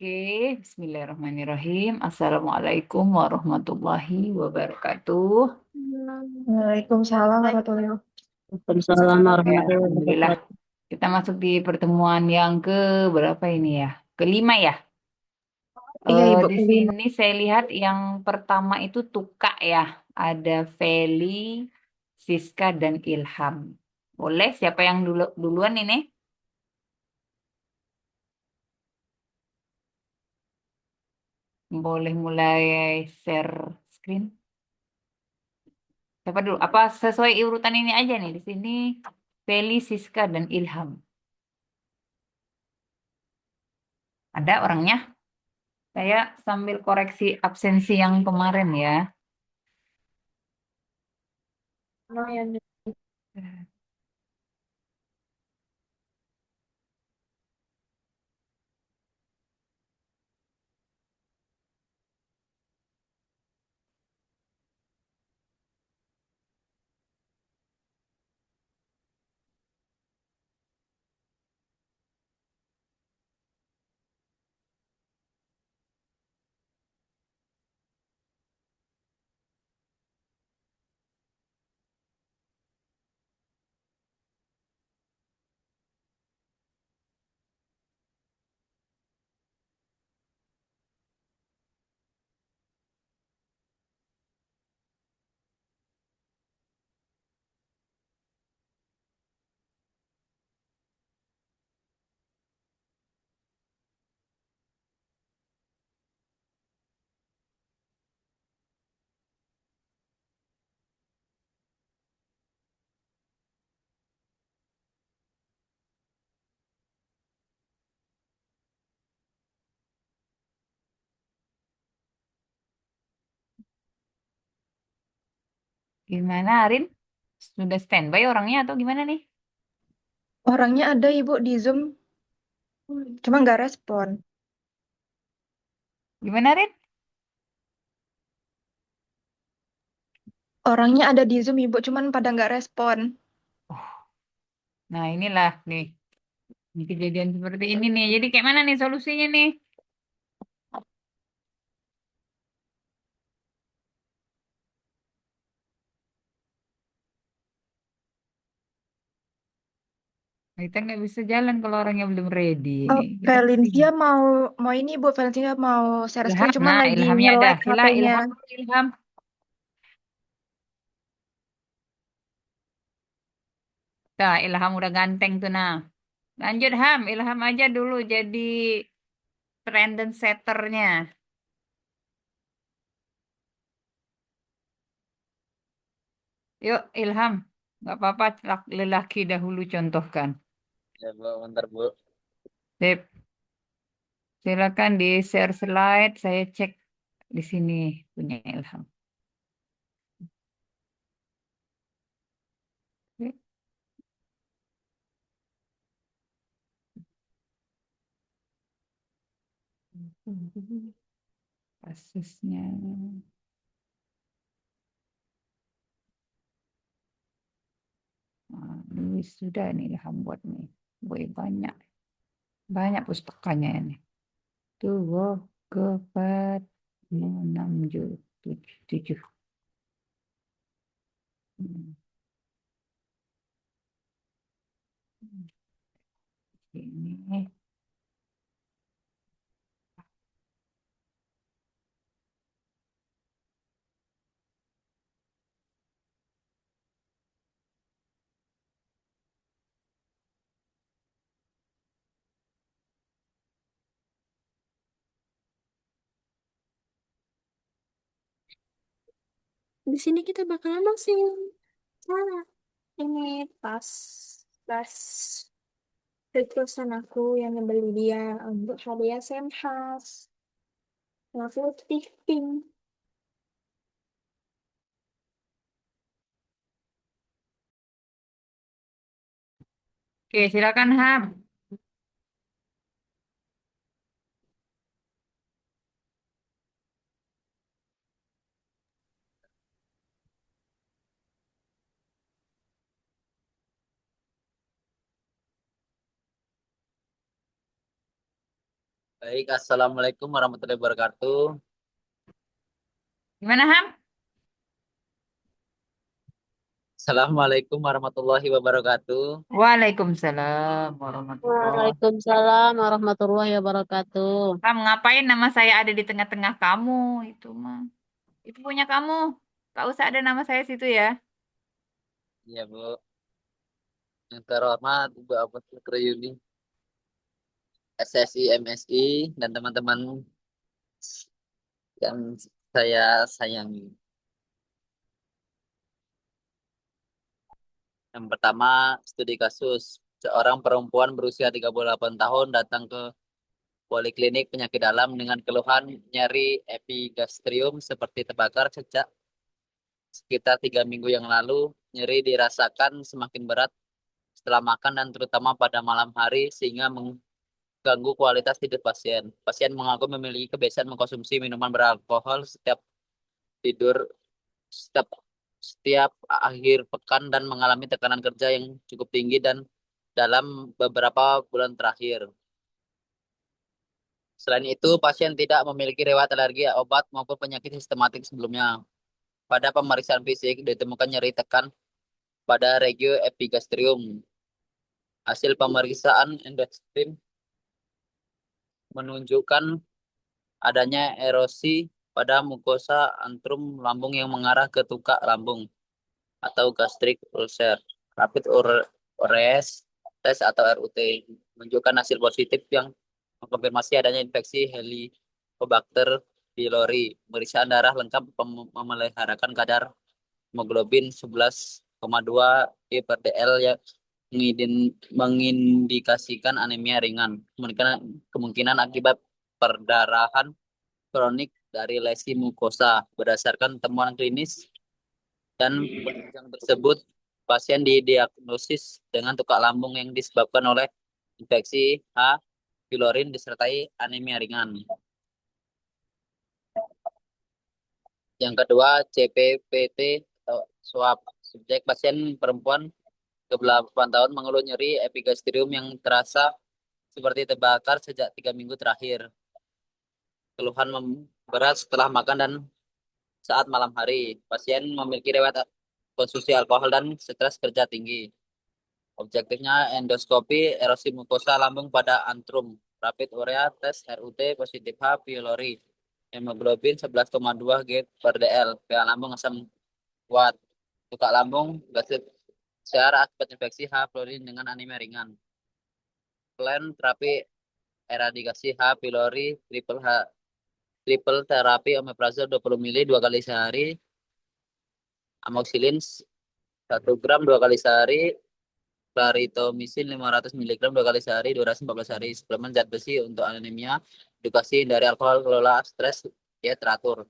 Oke, Bismillahirrahmanirrahim. Assalamualaikum warahmatullahi wabarakatuh. Waalaikumsalam warahmatullahi wabarakatuh. Waalaikumsalam Ya, warahmatullahi Alhamdulillah. wabarakatuh. Kita masuk di pertemuan yang ke berapa ini ya? Kelima ya. Iya, Ibu Di kelima. sini saya lihat yang pertama itu Tuka ya. Ada Feli, Siska, dan Ilham. Boleh, siapa yang duluan ini? Boleh mulai share screen. Siapa dulu? Apa sesuai urutan ini aja nih? Di sini Feli, Siska, dan Ilham. Ada orangnya? Saya sambil koreksi absensi yang kemarin ya. Lumayan. Gimana, Arin? Sudah standby orangnya atau gimana nih? Orangnya ada Ibu di Zoom, cuma nggak respon. Gimana, Arin? Orangnya ada di Zoom Ibu, cuman pada nggak respon. Oh, nah inilah nih. Ini kejadian seperti ini nih. Jadi kayak mana nih solusinya nih? Kita nggak bisa jalan kalau orangnya belum ready ini. Oh, Kita Valencia mau mau ini Bu, Valencia mau share Ilham. screen, cuman Nah, lagi Ilhamnya ada. nge-lag Sila, HP-nya. Ilham, Ilham. Nah, Ilham udah ganteng tuh nah. Lanjut Ham, Ilham aja dulu jadi trend setternya. Yuk Ilham, nggak apa-apa lelaki dahulu contohkan. Ya, Bu, bentar, Bu. Sip, silakan di share slide. Saya cek di sini punya Ilham. Kasusnya. Nah, ini sudah nih Ilham buat nih. Boy banyak, banyak pustakanya ini. Tuh, keempat, enam, tujuh, tujuh, tujuh. Hmm, Ini. Di sini kita bakalan langsung cara ini tas tas dari perusahaan aku yang ngebeli dia untuk hadiah Semhas lalu tipping. Oke, silakan Ham. Baik, Assalamualaikum warahmatullahi wabarakatuh. Gimana, Ham? Assalamualaikum warahmatullahi wabarakatuh. Waalaikumsalam warahmatullahi. Waalaikumsalam warahmatullahi wabarakatuh. Kamu ngapain nama saya ada di tengah-tengah kamu? Itu mah. Itu punya kamu. Gak usah ada nama saya situ ya. Ya, Bu. Yang terhormat Ibu Abu Yuni, SSI, MSI, dan teman-teman yang saya sayangi. Yang pertama, studi kasus. Seorang perempuan berusia 38 tahun datang ke poliklinik penyakit dalam dengan keluhan nyeri epigastrium seperti terbakar sejak sekitar 3 minggu yang lalu. Nyeri dirasakan semakin berat setelah makan dan terutama pada malam hari sehingga mengganggu kualitas tidur pasien. Pasien mengaku memiliki kebiasaan mengkonsumsi minuman beralkohol setiap tidur setiap setiap akhir pekan dan mengalami tekanan kerja yang cukup tinggi dan dalam beberapa bulan terakhir. Selain itu, pasien tidak memiliki riwayat alergi obat maupun penyakit sistematik sebelumnya. Pada pemeriksaan fisik ditemukan nyeri tekan pada regio epigastrium. Hasil pemeriksaan endoskopim menunjukkan adanya erosi pada mukosa antrum lambung yang mengarah ke tukak lambung atau gastric ulcer. Rapid urease test atau RUT menunjukkan hasil positif yang mengkonfirmasi adanya infeksi Helicobacter pylori. Pemeriksaan darah lengkap memeliharakan kadar hemoglobin 11,2 I/dl yang mengindikasikan anemia ringan. Kemungkinan akibat perdarahan kronik dari lesi mukosa. Berdasarkan temuan klinis dan penunjang tersebut, pasien didiagnosis dengan tukak lambung yang disebabkan oleh infeksi H. pylori disertai anemia ringan. Yang kedua, CPPT atau swab. Subjek pasien perempuan 28 tahun mengeluh nyeri epigastrium yang terasa seperti terbakar sejak 3 minggu terakhir. Keluhan berat setelah makan dan saat malam hari. Pasien memiliki riwayat konsumsi alkohol dan stres kerja tinggi. Objektifnya endoskopi erosi mukosa lambung pada antrum. Rapid urea tes RUT positif H. pylori. Hemoglobin 11,2 G/dl. pH lambung asam kuat. Tukak lambung gasil secara akibat infeksi H. pylori dengan anemia ringan. Plan terapi eradikasi H. pylori triple terapi omeprazol 20 mili 2 kali sehari, amoxicillin 1 gram 2 kali sehari, clarithromycin 500 mg 2 kali sehari, durasi 14 hari. Suplemen zat besi untuk anemia, edukasi dari alkohol, kelola stres, ya teratur.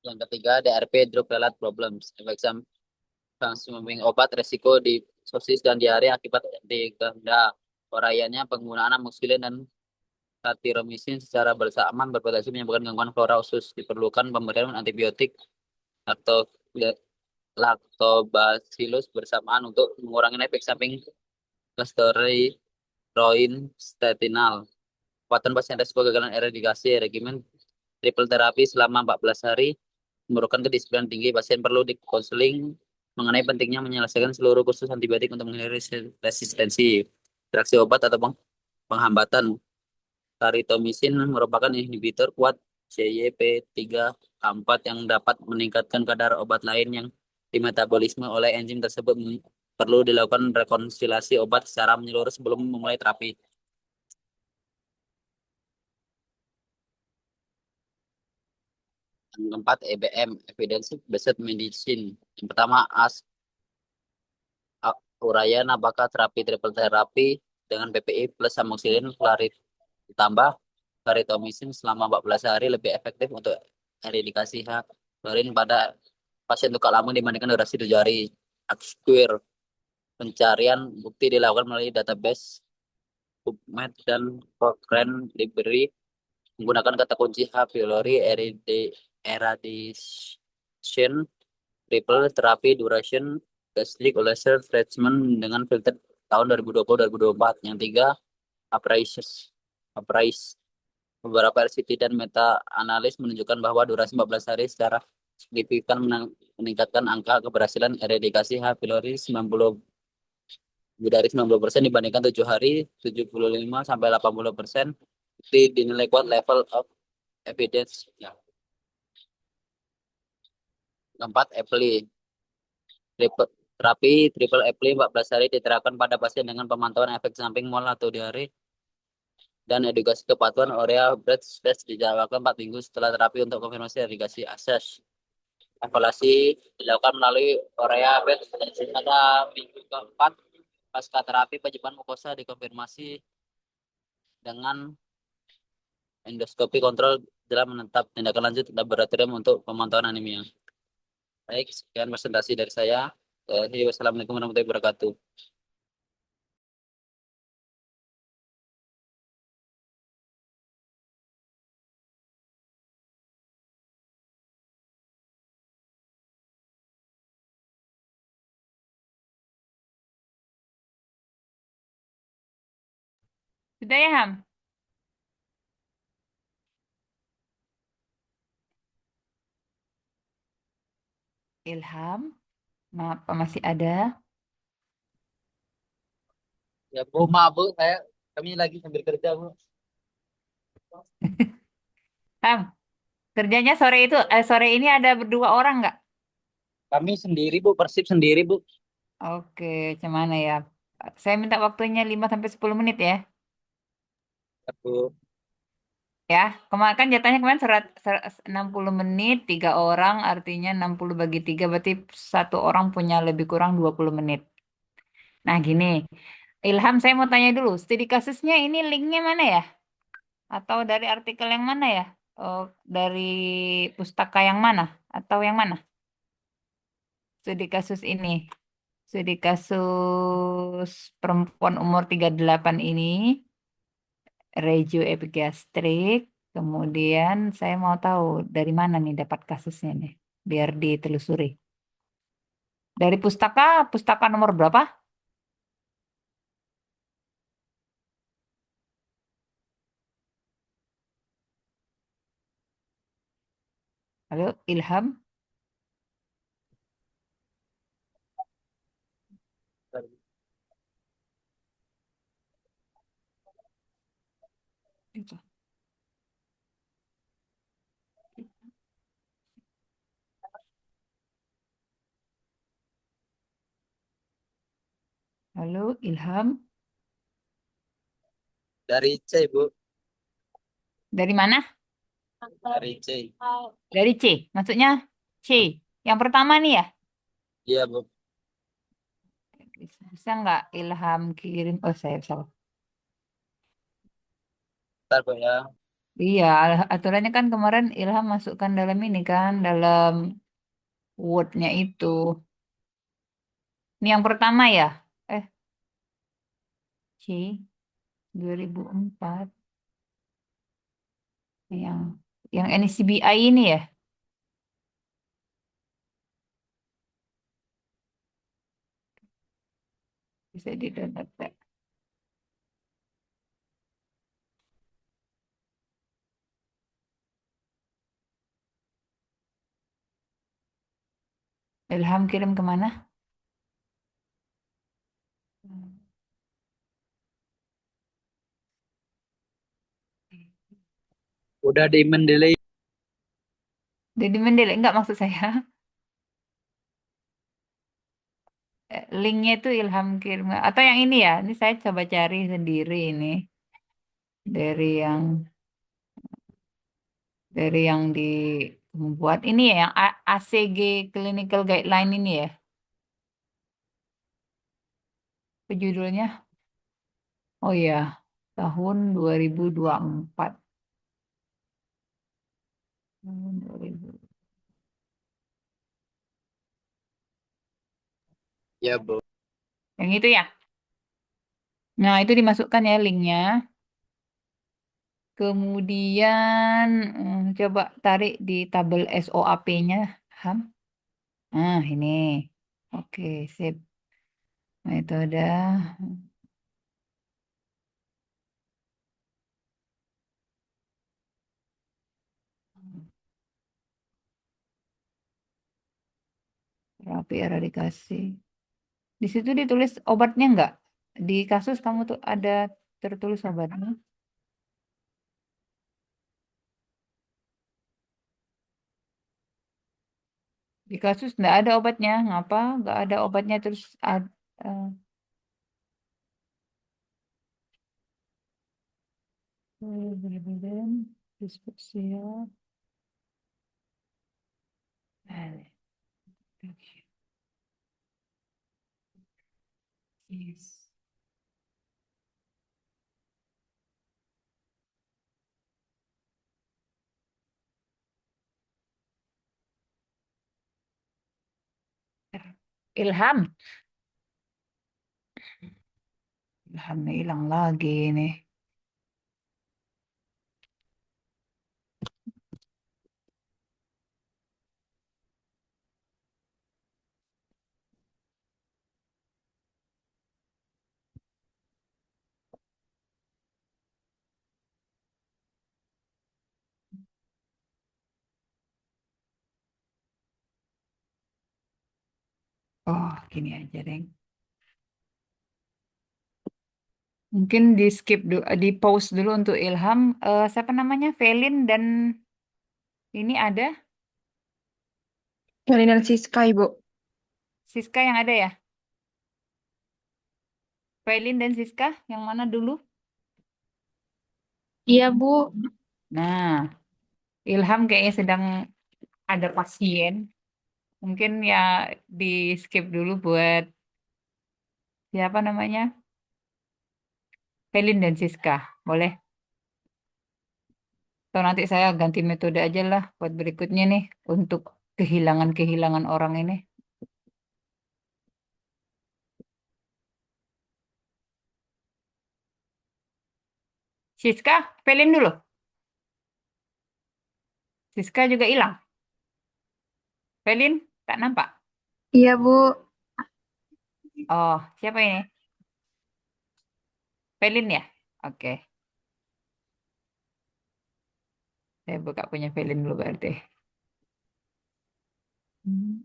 Yang ketiga, DRP drug related problems. Efek samping obat, resiko di sosis dan diare akibat diganda. Uraiannya penggunaan amoxicillin dan clarithromycin secara bersamaan berpotensi menyebabkan gangguan flora usus. Diperlukan pemberian antibiotik atau lactobacillus bersamaan untuk mengurangi efek samping Listerioin statinal. Perawatan pasien resiko kegagalan eradikasi regimen triple terapi selama 14 hari memerlukan kedisiplinan tinggi. Pasien perlu dikonseling mengenai pentingnya menyelesaikan seluruh kursus antibiotik untuk menghindari resistensi reaksi obat atau penghambatan. Clarithromycin merupakan inhibitor kuat CYP3A4 yang dapat meningkatkan kadar obat lain yang dimetabolisme oleh enzim tersebut. Perlu dilakukan rekonsiliasi obat secara menyeluruh sebelum memulai terapi. Yang keempat, EBM, Evidence Based Medicine. Yang pertama, uraian apakah terapi triple terapi dengan PPI plus amoxicillin ditambah clarithromycin selama 14 hari lebih efektif untuk eradikasi H. pylori pada pasien tukak lambung dibandingkan durasi 7 hari. Axquire. Pencarian bukti dilakukan melalui database PubMed dan Cochrane Library menggunakan kata kunci H. pylori eradication triple therapy duration Gastric Ulcer Treatment dengan filter tahun 2020-2024. Yang tiga, Appraise. Beberapa RCT dan meta-analis menunjukkan bahwa durasi 14 hari secara signifikan meningkatkan angka keberhasilan eradikasi H. pylori 90 lebih dari 90% dibandingkan 7 hari, 75 sampai 80% dinilai kuat level of evidence. Ya. Keempat, EPLI. Terapi triple EPLI 14 hari diterapkan pada pasien dengan pemantauan efek samping mual atau diare dan edukasi kepatuhan urea breath test dijadwalkan 4 minggu setelah terapi untuk konfirmasi edukasi akses. Evaluasi dilakukan melalui urea breath test pada minggu keempat pasca terapi penyembuhan mukosa dikonfirmasi dengan endoskopi kontrol dalam menetap tindakan lanjut laboratorium untuk pemantauan anemia. Baik, sekian presentasi dari saya. Wassalamualaikum warahmatullahi wabarakatuh. Sudah ya, Ham? Ilham, apa masih ada? Ya, Bu, maaf, Bu, kami lagi sambil kerja, Bu. Ham, kerjanya sore ini ada berdua orang nggak? Kami sendiri, Bu, Persib sendiri, Bu. Oke, cuman ya. Saya minta waktunya 5 sampai 10 menit ya. Ya, Bu. Ya, kemarin kan jatahnya kemarin 60 menit, 3 orang, artinya 60 bagi 3, berarti satu orang punya lebih kurang 20 menit. Nah, gini, Ilham, saya mau tanya dulu, studi kasusnya ini linknya mana ya? Atau dari artikel yang mana ya? Oh, dari pustaka yang mana? Atau yang mana? Studi kasus ini. Studi kasus perempuan umur 38 ini, regio epigastrik. Kemudian saya mau tahu dari mana nih dapat kasusnya nih, biar ditelusuri. Dari pustaka nomor berapa? Halo, Ilham. Itu. Halo, Ilham. Dari C, Bu. Dari mana? Dari C. Dari C. Maksudnya C. Yang pertama nih ya? Iya, Bu. Bisa nggak Ilham kirim? Oh, saya salah. Bentar, Bu, ya. Iya, aturannya kan kemarin Ilham masukkan dalam ini kan, dalam Word-nya itu. Ini yang pertama ya? Eh, C 2004. Yang NCBI ini ya? Bisa di-download nggak? Ilham kirim kemana? Udah di Mendeley. Jadi Mendeley, enggak maksud saya. Linknya itu Ilham kirim. Atau yang ini ya? Ini saya coba cari sendiri ini. Dari yang di membuat ini ya, yang ACG Clinical Guideline ini ya. Apa judulnya? Oh ya, tahun 2024. Tahun 2000. Ya, Bu. Yang itu ya. Nah, itu dimasukkan ya linknya. Kemudian coba tarik di tabel SOAP-nya, Ham. Nah, ini. Oke, sip. Metode terapi eradikasi. Di situ ditulis obatnya enggak? Di kasus kamu tuh ada tertulis obatnya? Di kasus enggak ada obatnya. Ngapa? Enggak ada obatnya terus uh, dispepsia. Yes. Ilham. Ilhamnya hilang lagi nih. Oh, gini aja, Deng. Mungkin di skip dulu, di pause dulu untuk Ilham. Siapa namanya? Velin dan ini ada Melin dan Siska, Ibu. Siska yang ada ya? Velin dan Siska yang mana dulu? Iya, Bu. Nah, Ilham kayaknya sedang ada pasien. Mungkin ya di skip dulu buat siapa namanya? Velin dan Siska. Boleh? Atau nanti saya ganti metode aja lah buat berikutnya nih untuk kehilangan-kehilangan orang ini. Siska, Velin dulu. Siska juga hilang. Velin, tak nampak. Iya, Bu. Oh, siapa ini? Velin ya? Oke, saya buka punya Velin dulu berarti. Hmm.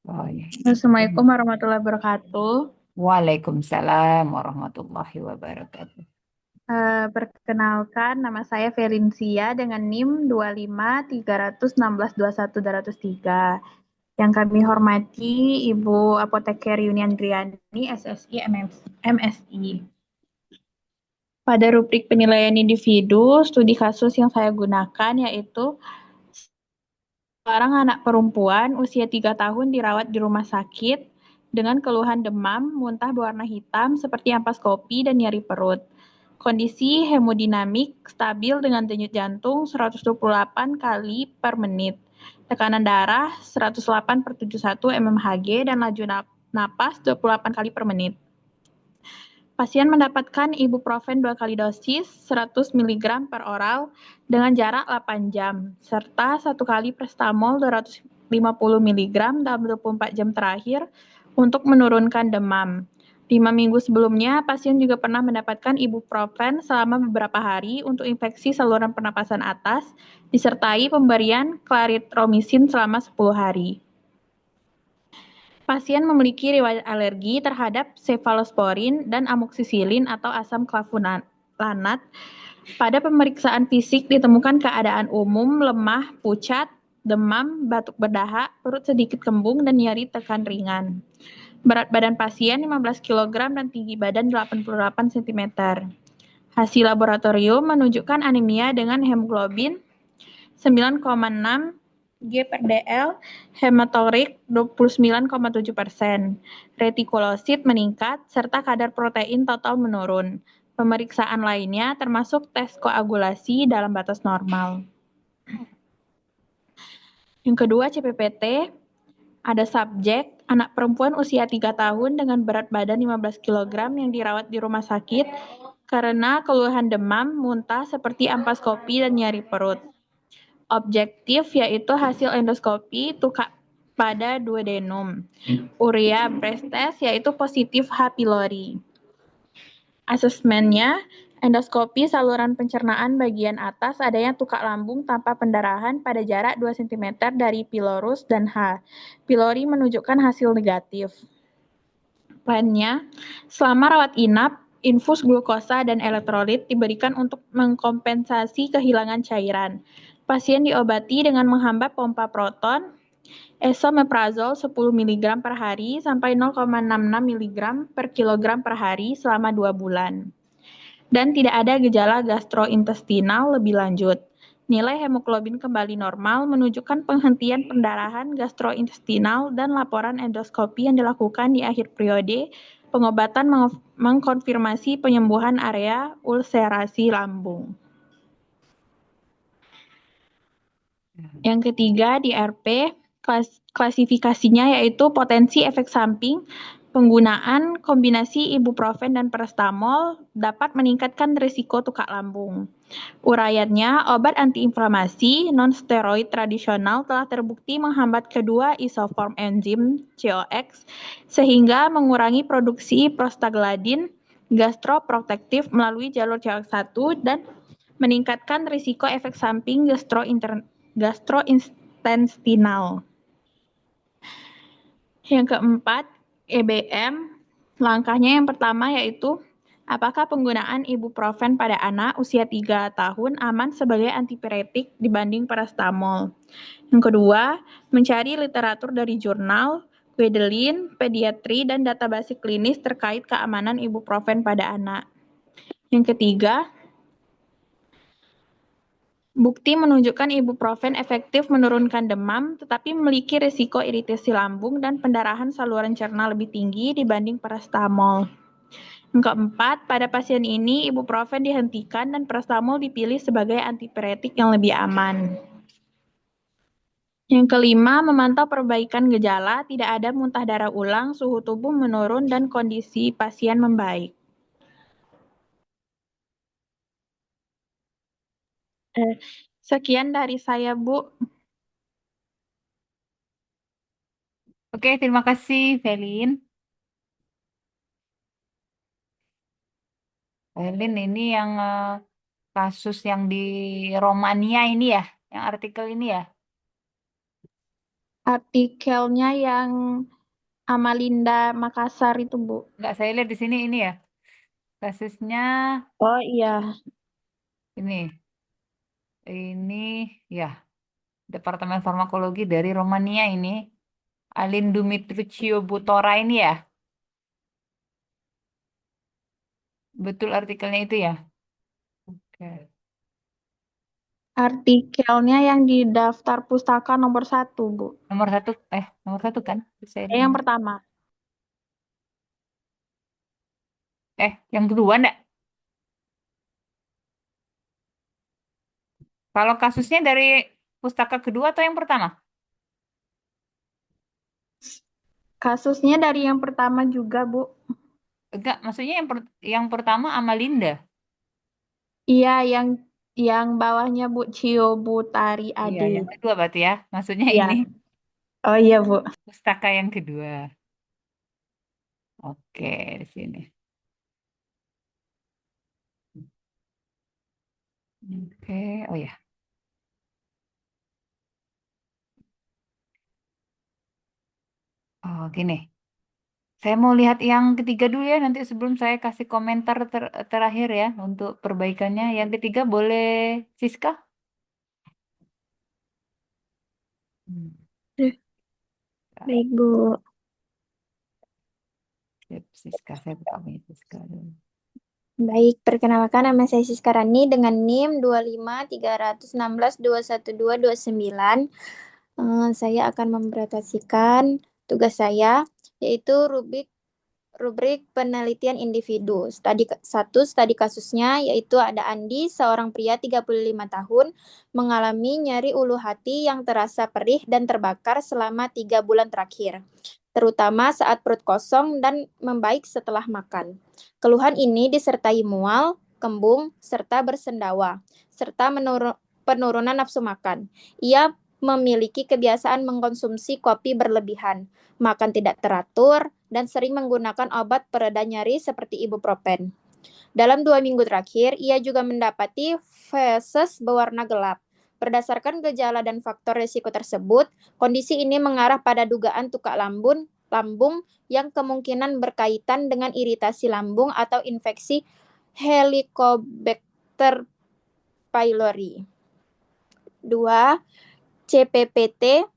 Oh, ya. Assalamualaikum warahmatullahi wabarakatuh. Waalaikumsalam warahmatullahi wabarakatuh. Perkenalkan, nama saya Felincia dengan NIM 2531621303. Yang kami hormati Ibu Apoteker Yuni Andriani, SSI, MSI. Pada rubrik penilaian individu, studi kasus yang saya gunakan yaitu seorang anak perempuan usia 3 tahun dirawat di rumah sakit dengan keluhan demam, muntah berwarna hitam seperti ampas kopi dan nyeri perut. Kondisi hemodinamik stabil dengan denyut jantung 128 kali per menit. Tekanan darah 108/71 mmHg dan laju napas 28 kali per menit. Pasien mendapatkan ibuprofen 2 kali dosis 100 mg per oral dengan jarak 8 jam, serta 1 kali prestamol 250 mg dalam 24 jam terakhir untuk menurunkan demam. 5 minggu sebelumnya, pasien juga pernah mendapatkan ibuprofen selama beberapa hari untuk infeksi saluran pernapasan atas, disertai pemberian clarithromycin selama 10 hari. Pasien memiliki riwayat alergi terhadap cefalosporin dan amoksisilin atau asam clavulanat. Pada pemeriksaan fisik ditemukan keadaan umum lemah, pucat, demam, batuk berdahak, perut sedikit kembung, dan nyeri tekan ringan. Berat badan pasien 15 kg dan tinggi badan 88 cm. Hasil laboratorium menunjukkan anemia dengan hemoglobin 9,6 G/dl, hematorit 29,7%, retikulosit meningkat, serta kadar protein total menurun. Pemeriksaan lainnya termasuk tes koagulasi dalam batas normal. Yang kedua, CPPT, ada subjek anak perempuan usia 3 tahun dengan berat badan 15 kg yang dirawat di rumah sakit karena keluhan demam, muntah seperti ampas kopi dan nyeri perut. Objektif yaitu hasil endoskopi tukak pada duodenum. Urea breath test yaitu positif H. pylori. Asesmennya, endoskopi saluran pencernaan bagian atas adanya tukak lambung tanpa pendarahan pada jarak 2 cm dari pylorus dan H. Pylori menunjukkan hasil negatif. Plannya, selama rawat inap, infus glukosa dan elektrolit diberikan untuk mengkompensasi kehilangan cairan. Pasien diobati dengan menghambat pompa proton, esomeprazol 10 mg per hari sampai 0,66 mg per kilogram per hari selama 2 bulan. Dan tidak ada gejala gastrointestinal lebih lanjut. Nilai hemoglobin kembali normal menunjukkan penghentian pendarahan gastrointestinal dan laporan endoskopi yang dilakukan di akhir periode pengobatan mengkonfirmasi penyembuhan area ulserasi lambung. Yang ketiga di RP, klasifikasinya yaitu potensi efek samping. Penggunaan kombinasi ibuprofen dan paracetamol dapat meningkatkan risiko tukak lambung. Uraiannya, obat antiinflamasi non-steroid tradisional telah terbukti menghambat kedua isoform enzim COX sehingga mengurangi produksi prostaglandin gastroprotektif melalui jalur COX-1 dan meningkatkan risiko efek samping gastrointestinal. Yang keempat, EBM. Langkahnya yang pertama yaitu apakah penggunaan ibuprofen pada anak usia 3 tahun aman sebagai antipiretik dibanding paracetamol. Yang kedua, mencari literatur dari jurnal, Gwedelin, pediatri, dan database klinis terkait keamanan ibuprofen pada anak. Yang ketiga, bukti menunjukkan ibuprofen efektif menurunkan demam, tetapi memiliki risiko iritasi lambung dan pendarahan saluran cerna lebih tinggi dibanding paracetamol. Yang keempat, pada pasien ini ibuprofen dihentikan dan paracetamol dipilih sebagai antipiretik yang lebih aman. Yang kelima, memantau perbaikan gejala, tidak ada muntah darah ulang, suhu tubuh menurun, dan kondisi pasien membaik. Sekian dari saya, Bu. Oke, terima kasih, Velin. Velin, ini yang kasus yang di Romania ini ya, yang artikel ini ya. Artikelnya yang Amalinda Makassar itu, Bu. Enggak, saya lihat di sini ini ya. Kasusnya Oh iya. ini ya, Departemen Farmakologi dari Romania ini. Alin Dumitricio Butora ini ya. Betul artikelnya itu ya. Oke. Artikelnya yang di daftar pustaka nomor 1, Bu. Nomor satu kan? Saya Yang pertama. yang kedua enggak? Kalau kasusnya dari pustaka kedua atau yang pertama? Kasusnya dari yang pertama juga, Bu. Enggak, maksudnya yang pertama Amalinda. Iya, yang bawahnya Bu Cio Butari Iya, Ade. yang kedua berarti ya. Maksudnya Iya. ini Oh iya, Bu. pustaka yang kedua. Oke, di sini. Oke, oh ya. Oh, gini. Saya mau lihat yang ketiga dulu ya, nanti sebelum saya kasih komentar terakhir ya untuk perbaikannya. Yang ketiga boleh Siska? Baik, Bu. Siap, Siska, saya buka punya Siska dulu. Baik, perkenalkan nama saya Siska Rani dengan NIM 25316121229. Saya akan mempresentasikan tugas saya, yaitu rubrik penelitian individu. Studi kasusnya yaitu ada Andi, seorang pria 35 tahun, mengalami nyeri ulu hati yang terasa perih dan terbakar selama 3 bulan terakhir. terutama saat perut kosong dan membaik setelah makan. Keluhan ini disertai mual, kembung, serta bersendawa, serta penurunan nafsu makan. Ia memiliki kebiasaan mengkonsumsi kopi berlebihan, makan tidak teratur, dan sering menggunakan obat pereda nyeri seperti ibuprofen. Dalam 2 minggu terakhir, ia juga mendapati feses berwarna gelap. Berdasarkan gejala dan faktor risiko tersebut, kondisi ini mengarah pada dugaan tukak lambung yang kemungkinan berkaitan dengan iritasi lambung atau infeksi Helicobacter pylori. 2. CPPT,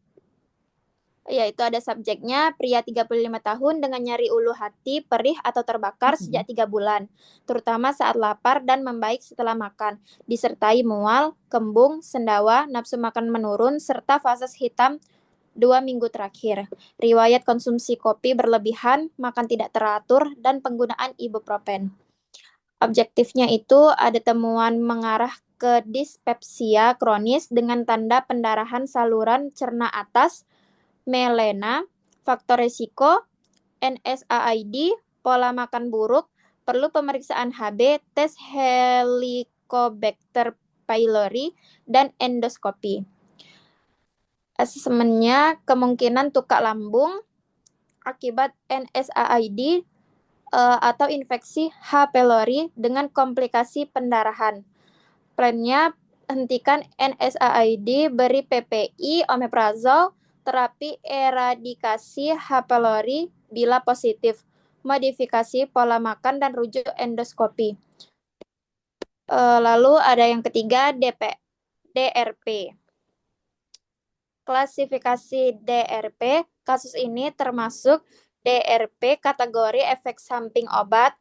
yaitu ada subjeknya pria 35 tahun dengan nyeri ulu hati, perih atau terbakar sejak 3 bulan, terutama saat lapar dan membaik setelah makan, disertai mual, kembung, sendawa, nafsu makan menurun, serta fases hitam 2 minggu terakhir. Riwayat konsumsi kopi berlebihan, makan tidak teratur, dan penggunaan ibuprofen. Objektifnya itu ada temuan mengarah ke dispepsia kronis dengan tanda pendarahan saluran cerna atas, melena, faktor risiko, NSAID, pola makan buruk, perlu pemeriksaan HB, tes Helicobacter pylori, dan endoskopi. Asesmennya kemungkinan tukak lambung akibat NSAID atau infeksi H. pylori dengan komplikasi pendarahan. Plannya hentikan NSAID, beri PPI, omeprazol, terapi eradikasi H. pylori bila positif, modifikasi pola makan dan rujuk endoskopi. Lalu ada yang ketiga DRP. Klasifikasi DRP, kasus ini termasuk DRP kategori efek samping obat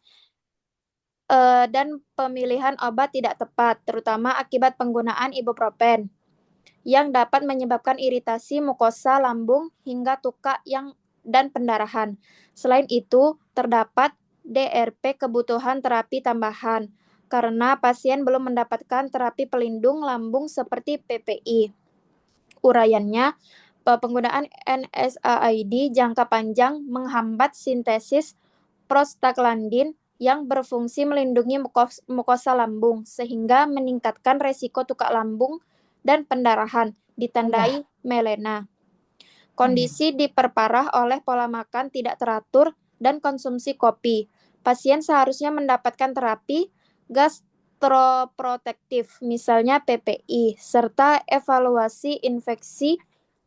dan pemilihan obat tidak tepat, terutama akibat penggunaan ibuprofen, yang dapat menyebabkan iritasi mukosa lambung hingga tukak dan pendarahan. Selain itu, terdapat DRP kebutuhan terapi tambahan, karena pasien belum mendapatkan terapi pelindung lambung seperti PPI. Uraiannya, penggunaan NSAID jangka panjang menghambat sintesis prostaglandin yang berfungsi melindungi mukosa lambung, sehingga meningkatkan resiko tukak lambung dan pendarahan, ditandai melena. Kondisi diperparah oleh pola makan tidak teratur dan konsumsi kopi. Pasien seharusnya mendapatkan terapi gastroprotektif, misalnya PPI, serta evaluasi infeksi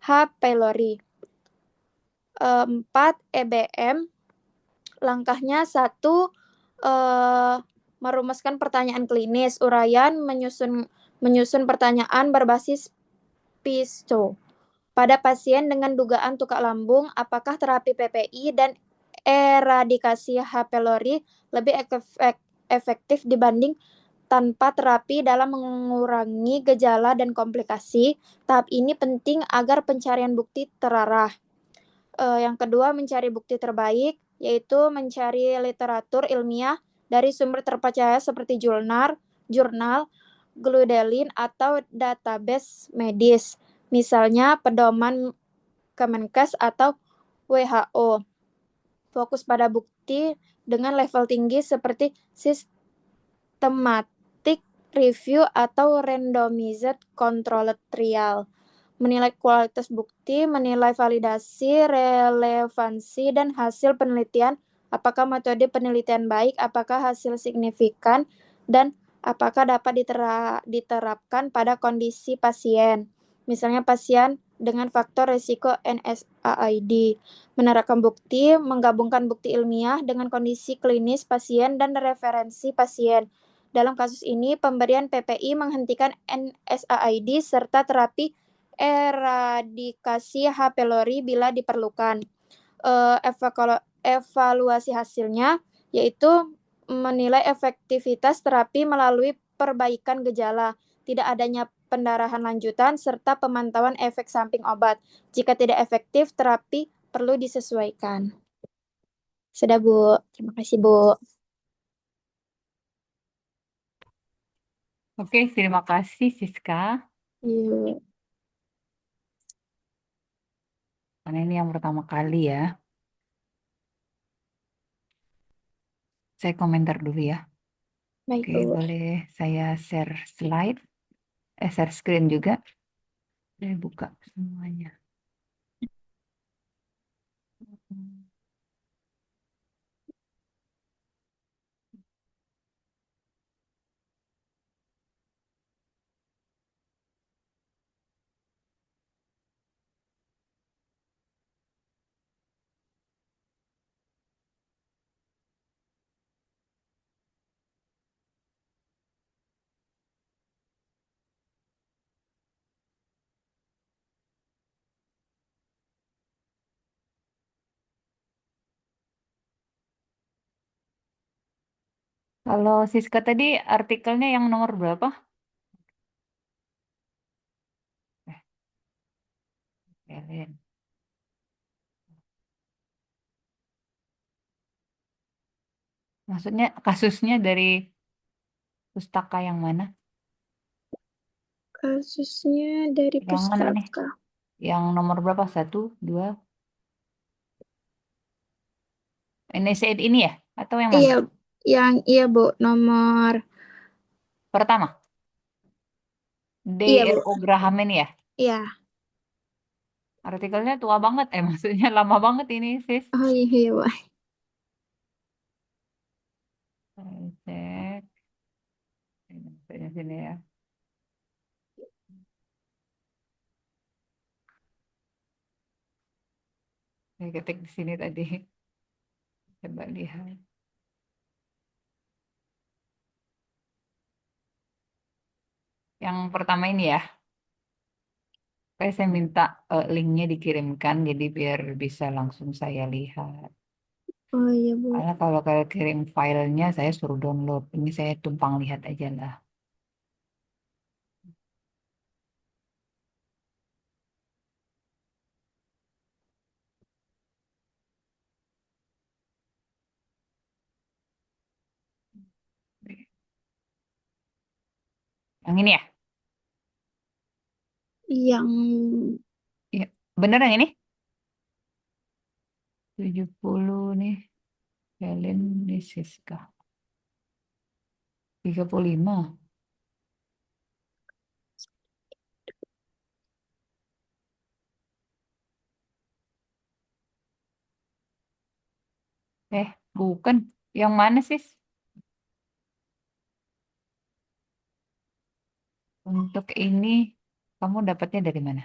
H. pylori. 4. EBM. Langkahnya 1. Merumuskan pertanyaan klinis. Uraian menyusun pertanyaan berbasis PISTO. Pada pasien dengan dugaan tukak lambung, apakah terapi PPI dan eradikasi H. pylori lebih efektif dibanding tanpa terapi dalam mengurangi gejala dan komplikasi? Tahap ini penting agar pencarian bukti terarah. Yang kedua, mencari bukti terbaik, yaitu mencari literatur ilmiah dari sumber terpercaya seperti jurnal, Gludelin, atau database medis, misalnya pedoman Kemenkes atau WHO. Fokus pada bukti dengan level tinggi seperti systematic review atau randomized controlled trial. Menilai kualitas bukti, menilai validasi, relevansi, dan hasil penelitian, apakah metode penelitian baik, apakah hasil signifikan, dan apakah dapat diterapkan pada kondisi pasien. Misalnya pasien dengan faktor risiko NSAID. Menerapkan bukti, menggabungkan bukti ilmiah dengan kondisi klinis pasien dan referensi pasien. Dalam kasus ini, pemberian PPI menghentikan NSAID serta terapi eradikasi H. pylori bila diperlukan. Evaluasi hasilnya yaitu menilai efektivitas terapi melalui perbaikan gejala, tidak adanya pendarahan lanjutan, serta pemantauan efek samping obat. Jika tidak efektif, terapi perlu disesuaikan. Sudah, Bu. Terima kasih, Bu. Oke, terima kasih Siska. Yuk. Karena ini yang pertama kali ya. Saya komentar dulu ya. Baik, Oke, Bu. boleh saya share slide, share screen juga. Saya buka semuanya. Kalau Siska tadi artikelnya yang nomor berapa? Eh, Helen. Maksudnya kasusnya dari pustaka yang mana? Kasusnya dari Yang mana nih? pustaka. Yang nomor berapa? Satu, dua. Ini Said ini ya? Atau yang mana? Iya, iya, Bu. Nomor. Pertama, Iya, Bu. D.R.O. Graham ini ya? Iya. Artikelnya tua banget, maksudnya lama banget ini, sis. Oh iya, iya, Bu. Saya cek. Ini sini ya. Saya ketik di sini tadi. Coba lihat. Yang pertama ini ya. Saya minta linknya dikirimkan, jadi biar bisa langsung saya lihat. Oh iya, Bu. Karena kalau kayak kirim filenya, saya suruh download. Ini saya tumpang lihat aja lah. Yang ini ya? Yang Iya. Bener yang ini? 70 nih. Helen nih Siska. 35. Bukan. Yang mana sih? Untuk ini, kamu dapatnya dari mana?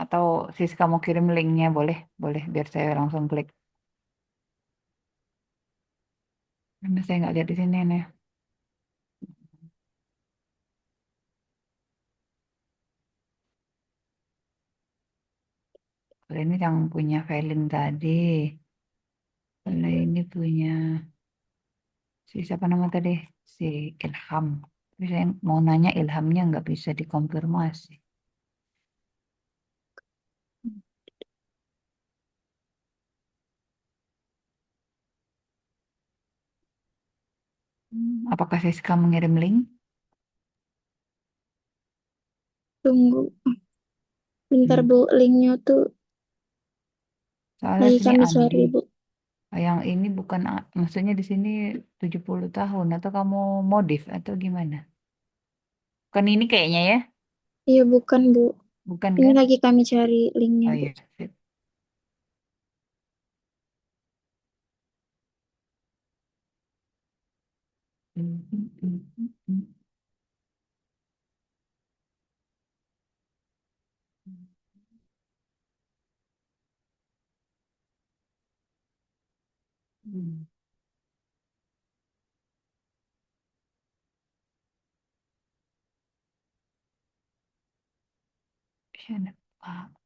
Atau sis kamu kirim linknya boleh, boleh biar saya langsung klik. Karena saya nggak lihat di sini nih. Kalau ini yang punya filing tadi. Kalau ini punya si siapa nama tadi? Si Ilham. Tapi saya mau nanya Ilhamnya nggak bisa dikonfirmasi. Apakah Siska mengirim link? tunggu. Bentar, Hmm. Bu. Linknya tuh Soalnya lagi sini kami Andi. cari, Bu. Yang ini bukan, maksudnya di sini 70 tahun atau kamu modif atau gimana? Kan ini kayaknya ya, Iya, bukan, Bu. bukan Ini kan? lagi kami cari linknya, Oh Bu. iya, sip. Pak.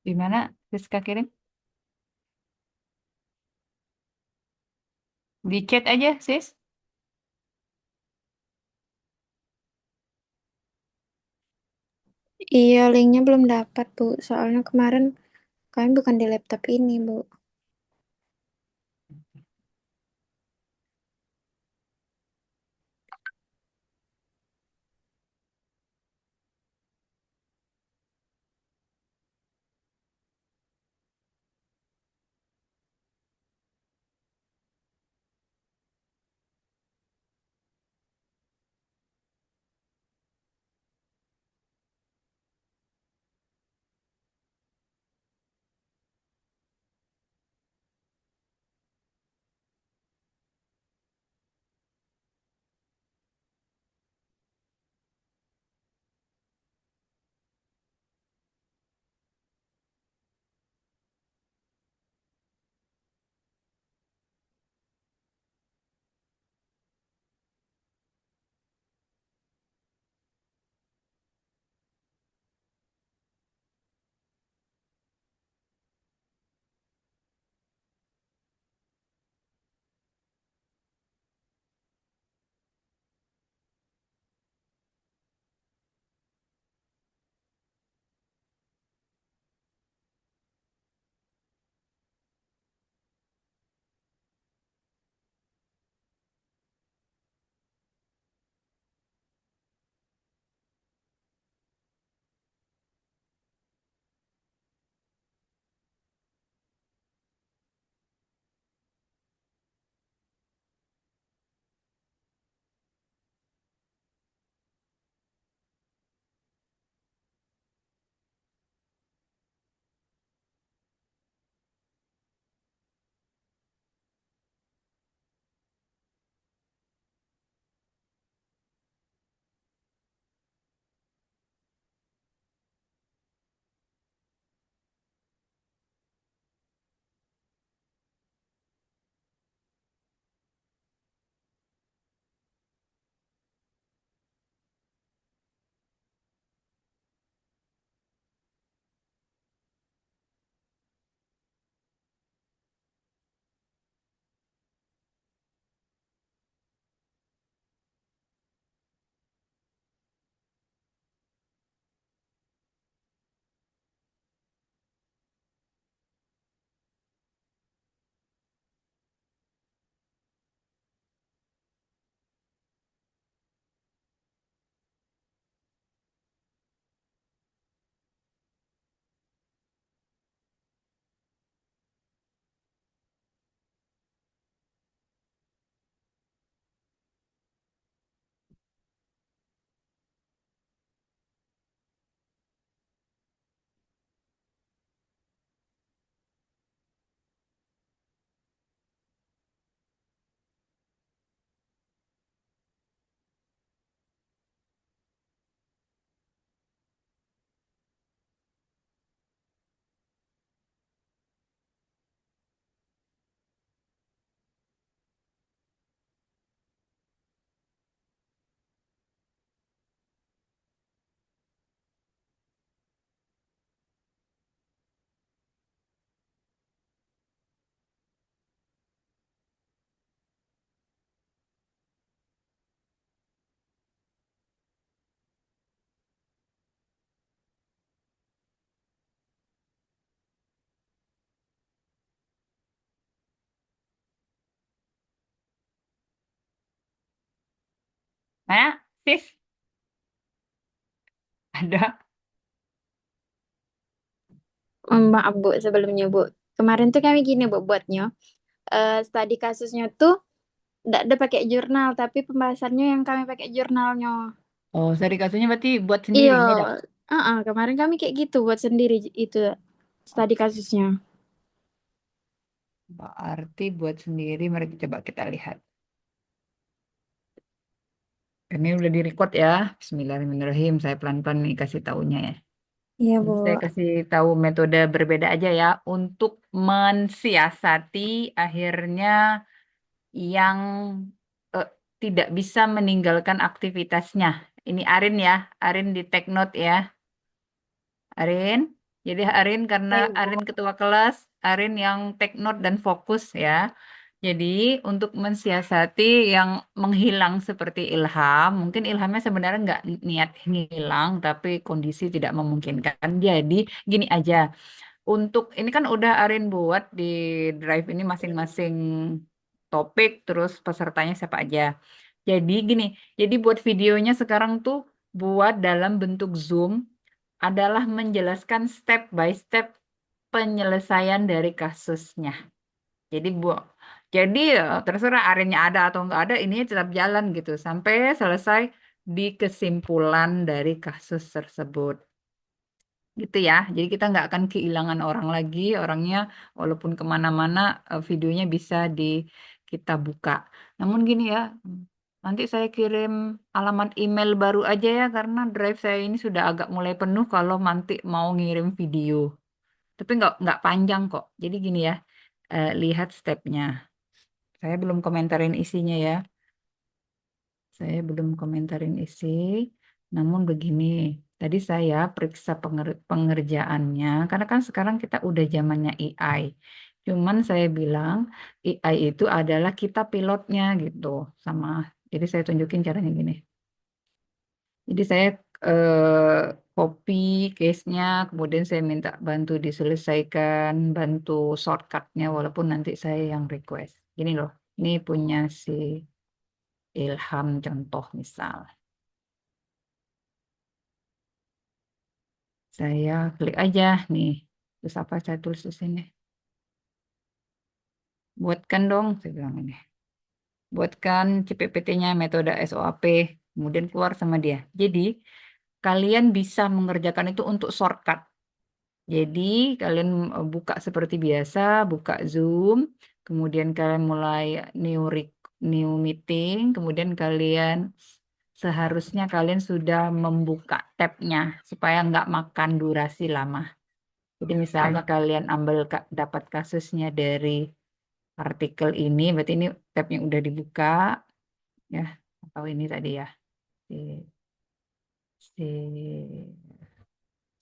Di mana Siska kirim? Di chat aja, sis. Iya, linknya belum dapat, Bu. Soalnya kemarin kami bukan di laptop ini, Bu. Mana, sis? Ada. Maaf, Bu, sebelumnya, Bu. Kemarin tuh kami gini, Bu, buatnya. Studi kasusnya tuh tidak ada pakai jurnal, tapi pembahasannya yang kami pakai jurnalnya. Oh, studi kasusnya berarti buat sendiri, Iya, ini dah. kemarin kami kayak gitu buat sendiri itu studi kasusnya. Berarti buat sendiri, mari coba kita lihat. Ini udah direcord ya. Bismillahirrahmanirrahim. Saya pelan-pelan nih kasih taunya ya. Iya, Jadi Bu. saya kasih tahu metode berbeda aja ya untuk mensiasati akhirnya yang eh, tidak bisa meninggalkan aktivitasnya. Ini Arin ya, Arin di take note ya. Arin. Jadi Arin karena Arin ketua kelas, Arin yang take note dan fokus ya. Jadi untuk mensiasati yang menghilang seperti Ilham, mungkin Ilhamnya sebenarnya nggak niat hilang, tapi kondisi tidak memungkinkan. Jadi gini aja, untuk ini kan udah Arin buat di drive ini masing-masing topik, terus pesertanya siapa aja. Jadi gini, jadi buat videonya sekarang tuh buat dalam bentuk Zoom adalah menjelaskan step by step penyelesaian dari kasusnya. Jadi jadi terserah arinnya ada atau nggak ada, ini tetap jalan gitu sampai selesai di kesimpulan dari kasus tersebut. Gitu ya. Jadi kita nggak akan kehilangan orang lagi, orangnya walaupun kemana-mana videonya bisa kita buka. Namun gini ya, nanti saya kirim alamat email baru aja ya karena drive saya ini sudah agak mulai penuh kalau nanti mau ngirim video. Tapi nggak panjang kok. Jadi gini ya, lihat stepnya. Saya belum komentarin isinya ya. Saya belum komentarin isi. Namun begini, tadi saya periksa pengerjaannya. Karena kan sekarang kita udah zamannya AI. Cuman saya bilang AI itu adalah kita pilotnya gitu. Sama, jadi saya tunjukin caranya gini. Jadi saya copy case-nya, kemudian saya minta bantu diselesaikan, bantu shortcut-nya, walaupun nanti saya yang request. Gini loh, ini punya si Ilham contoh misal. Saya klik aja nih. Terus apa saya tulis di sini? Buatkan dong, saya bilang ini. Buatkan CPPT-nya metode SOAP. Kemudian keluar sama dia. Jadi, kalian bisa mengerjakan itu untuk shortcut. Jadi kalian buka seperti biasa, buka Zoom, kemudian kalian mulai new meeting, kemudian kalian seharusnya kalian sudah membuka tabnya supaya nggak makan durasi lama. Jadi misalnya kalian ambil dapat kasusnya dari artikel ini, berarti ini tabnya udah dibuka ya, atau ini tadi ya si si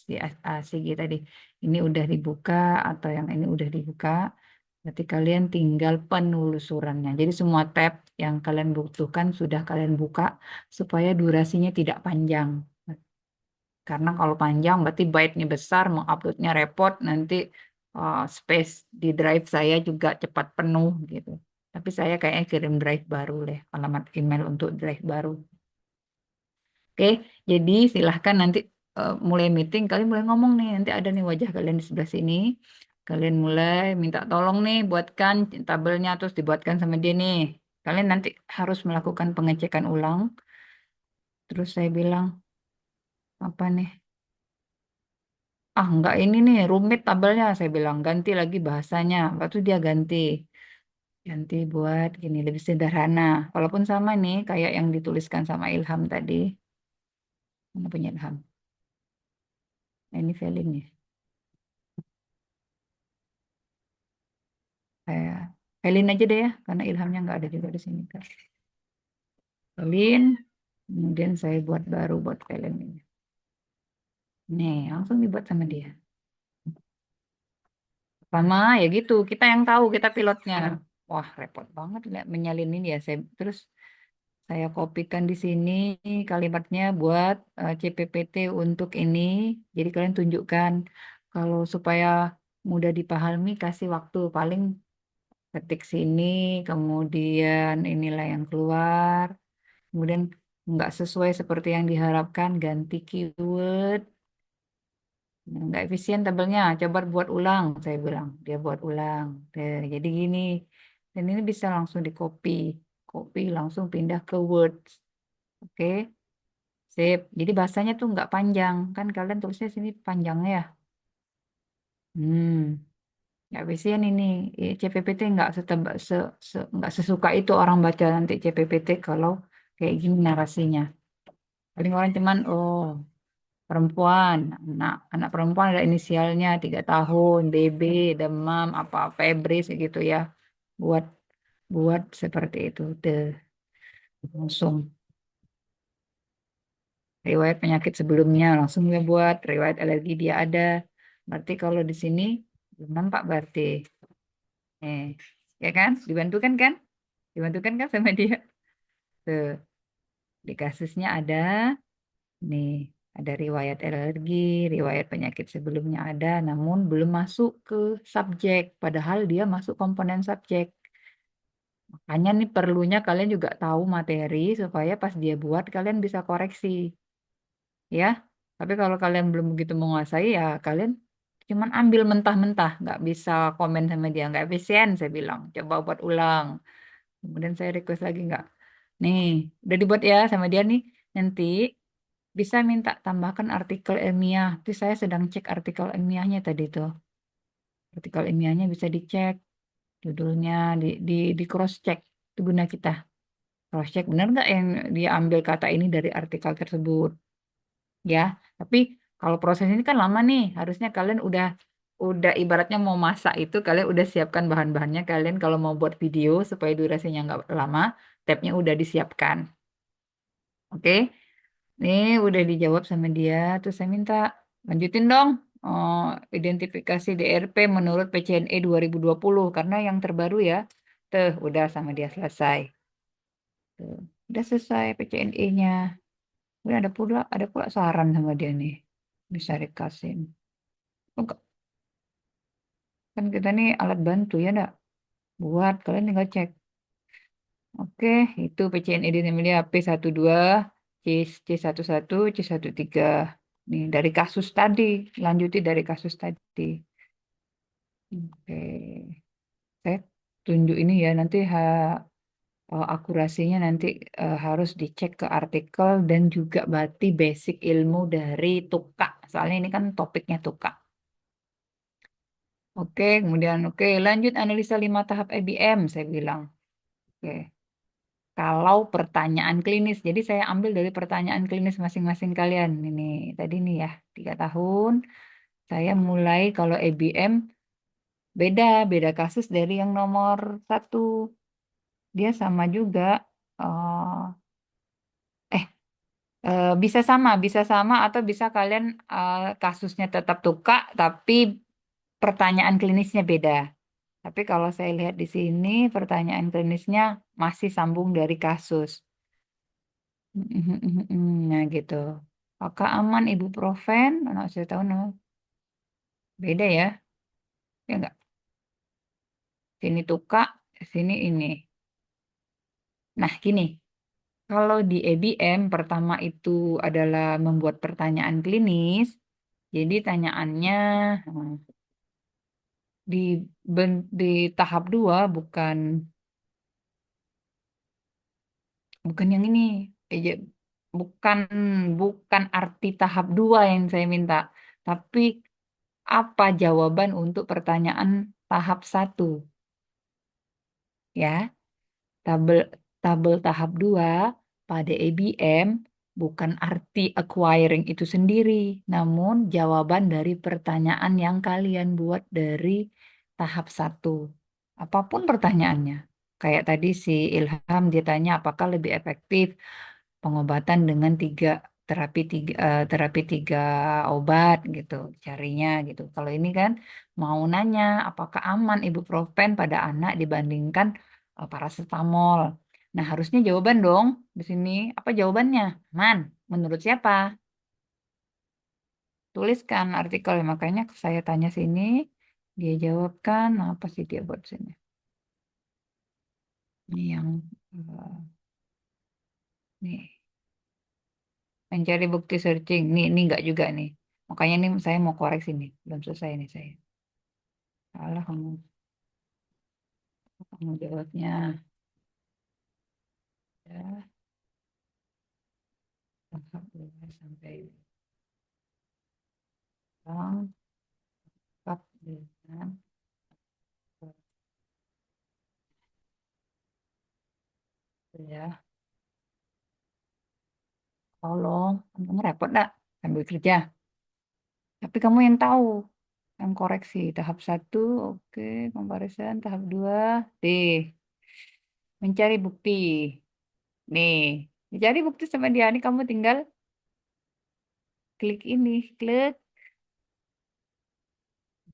si tadi ini udah dibuka atau yang ini udah dibuka, berarti kalian tinggal penelusurannya. Jadi semua tab yang kalian butuhkan sudah kalian buka supaya durasinya tidak panjang. Karena kalau panjang berarti byte-nya besar, menguploadnya repot, nanti space di drive saya juga cepat penuh gitu. Tapi saya kayaknya kirim drive baru deh, alamat email untuk drive baru. Oke, jadi silahkan nanti mulai meeting, kalian mulai ngomong nih, nanti ada nih wajah kalian di sebelah sini. Kalian mulai minta tolong nih, buatkan tabelnya, terus dibuatkan sama dia nih. Kalian nanti harus melakukan pengecekan ulang. Terus saya bilang, apa nih? Ah, enggak ini nih, rumit tabelnya. Saya bilang, ganti lagi bahasanya. Waktu dia ganti. Ganti buat gini, lebih sederhana. Walaupun sama nih, kayak yang dituliskan sama Ilham tadi. Mana punya Ilham? Nah, ini filenya. Saya filin aja deh ya, karena Ilhamnya nggak ada juga di sini kan. Filin, kemudian saya buat baru buat film ini. Nih, langsung dibuat sama dia. Sama ya gitu, kita yang tahu, kita pilotnya. Wah, repot banget lihat menyalin ini ya. Terus saya kopikan di sini kalimatnya buat CPPT untuk ini. Jadi kalian tunjukkan kalau supaya mudah dipahami kasih waktu paling ketik sini, kemudian inilah yang keluar, kemudian nggak sesuai seperti yang diharapkan ganti keyword. Nggak efisien tabelnya, coba buat ulang, saya bilang. Dia buat ulang. Jadi gini, dan ini bisa langsung di copy, copy langsung pindah ke Word. Oke, sip. Jadi bahasanya tuh nggak panjang, kan kalian tulisnya sini panjangnya ya. Hmm, nggak efisien ini. CPPT nggak nggak sesuka itu orang baca nanti CPPT kalau kayak gini narasinya. Paling orang cuman, oh perempuan, anak perempuan ada inisialnya 3 tahun, BB, demam, apa febris gitu ya. Buat buat seperti itu, langsung riwayat penyakit sebelumnya langsung dia buat, riwayat alergi dia ada, Berarti kalau di sini belum nampak berarti. Ya kan? Dibantukan kan? Dibantukan kan sama dia? Tuh, di kasusnya ada nih, ada riwayat alergi, riwayat penyakit sebelumnya ada, namun belum masuk ke subjek, padahal dia masuk komponen subjek. Makanya nih perlunya kalian juga tahu materi supaya pas dia buat kalian bisa koreksi, ya. Tapi kalau kalian belum begitu menguasai ya kalian cuman ambil mentah-mentah, nggak bisa komen sama dia, nggak efisien saya bilang. Coba buat ulang. Kemudian saya request lagi nggak? Nih, udah dibuat ya sama dia nih. Nanti bisa minta tambahkan artikel ilmiah. Itu saya sedang cek artikel ilmiahnya tadi tuh. Artikel ilmiahnya bisa dicek, judulnya di cross check. Itu guna kita cross check benar nggak yang dia ambil kata ini dari artikel tersebut, ya. Tapi kalau proses ini kan lama nih. Harusnya kalian udah ibaratnya mau masak itu kalian udah siapkan bahan-bahannya. Kalian kalau mau buat video supaya durasinya nggak lama, tabnya udah disiapkan. Oke. Nih udah dijawab sama dia. Terus saya minta lanjutin dong. Oh, identifikasi DRP menurut PCNE 2020 karena yang terbaru ya. Tuh udah sama dia selesai. Tuh, udah selesai PCNE-nya. Udah ada pula saran sama dia nih. Bisa dikasih. Enggak, kan kita nih alat bantu ya enggak? Buat kalian tinggal cek. Oke, itu PCNE di dia P12, C11, C13. Nih dari kasus tadi, lanjuti dari kasus tadi. Oke, saya tunjuk ini ya nanti akurasinya nanti harus dicek ke artikel dan juga berarti basic ilmu dari TUKA. Soalnya ini kan topiknya TUKA. Oke, kemudian lanjut analisa 5 tahap IBM saya bilang. Oke. Kalau pertanyaan klinis, jadi saya ambil dari pertanyaan klinis masing-masing kalian. Ini tadi nih ya, 3 tahun. Saya mulai kalau IBM beda kasus dari yang nomor 1. Dia sama juga. eh eh bisa sama atau bisa kalian kasusnya tetap tuka, tapi pertanyaan klinisnya beda. Tapi kalau saya lihat di sini, pertanyaan klinisnya masih sambung dari kasus. Nah gitu. Apakah aman ibuprofen? Anak saya tahu no. Beda ya. Ya enggak? Sini tuka, sini ini. Nah gini, kalau di EBM pertama itu adalah membuat pertanyaan klinis. Jadi tanyaannya hmm, di di tahap 2 bukan bukan yang ini. Ya, bukan bukan arti tahap 2 yang saya minta, tapi apa jawaban untuk pertanyaan tahap 1, ya. Tabel tabel tahap 2 pada ABM bukan arti acquiring itu sendiri, namun jawaban dari pertanyaan yang kalian buat dari tahap 1. Apapun pertanyaannya. Kayak tadi si Ilham dia tanya apakah lebih efektif pengobatan dengan terapi tiga obat gitu carinya gitu. Kalau ini kan mau nanya apakah aman ibuprofen pada anak dibandingkan paracetamol. Nah, harusnya jawaban dong di sini. Apa jawabannya? Aman. Menurut siapa? Tuliskan artikel. Makanya saya tanya sini, dia jawabkan apa sih dia buat sini. Ini yang nih. Mencari bukti searching. Ini enggak juga nih. Makanya nih saya mau koreksi nih. Belum selesai nih saya. Salah kamu jawabnya. Ya, tahap 2 sampai lengkap dengan ya. Tolong, kamu repot enggak sambil kerja. Tapi kamu yang tahu, yang koreksi. Tahap 1, oke. Comparison, tahap 2, D. Mencari bukti. Nih, mencari bukti sama dia. Nih kamu tinggal klik ini, klik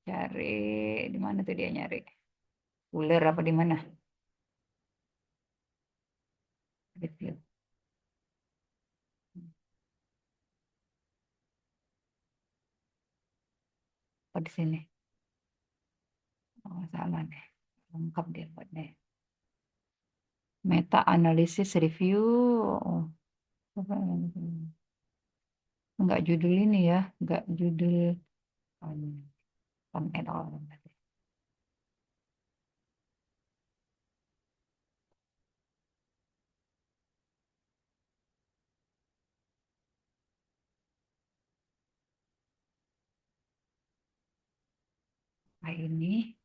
Cari di mana tuh dia nyari? Ular apa di mana? Review. Oh, di sini. Oh, salah deh. Lengkap dia buat deh. Meta analysis review. Oh, apa ini? Enggak judul ini ya, enggak judul um, thumbnail all. Nah, ini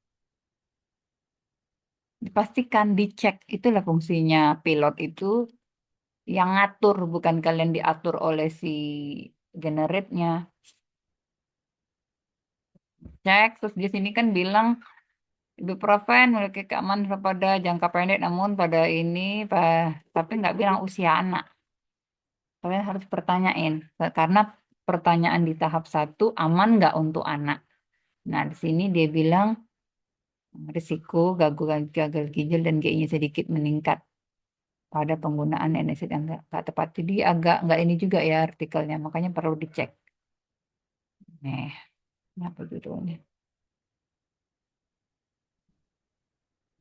dipastikan dicek, itulah fungsinya pilot itu yang ngatur, bukan kalian diatur oleh si generate-nya. Cek, terus di sini kan bilang ibuprofen memiliki keamanan pada jangka pendek, namun pada ini, tapi nggak bilang usia anak. Kalian harus pertanyain, karena pertanyaan di tahap 1 aman nggak untuk anak. Nah, di sini dia bilang risiko gagal ginjal dan GI-nya sedikit meningkat pada penggunaan NSAID yang nggak tepat. Jadi agak nggak ini juga ya artikelnya, makanya perlu dicek. Nih, apa judulnya?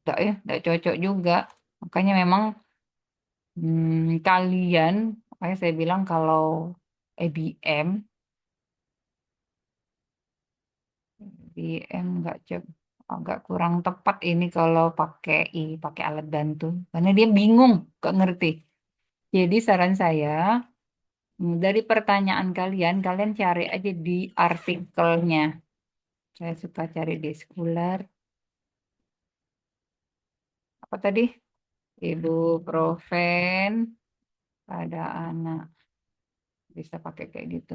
Nggak ya, nggak cocok juga. Makanya memang kalian, makanya saya bilang kalau EBM, EBM nggak agak kurang tepat ini kalau pakai alat bantu, karena dia bingung, nggak ngerti. Jadi saran saya, dari pertanyaan kalian, kalian cari aja di artikelnya. Saya suka cari di Scholar. Apa tadi? Ibuprofen pada anak. Bisa pakai kayak gitu.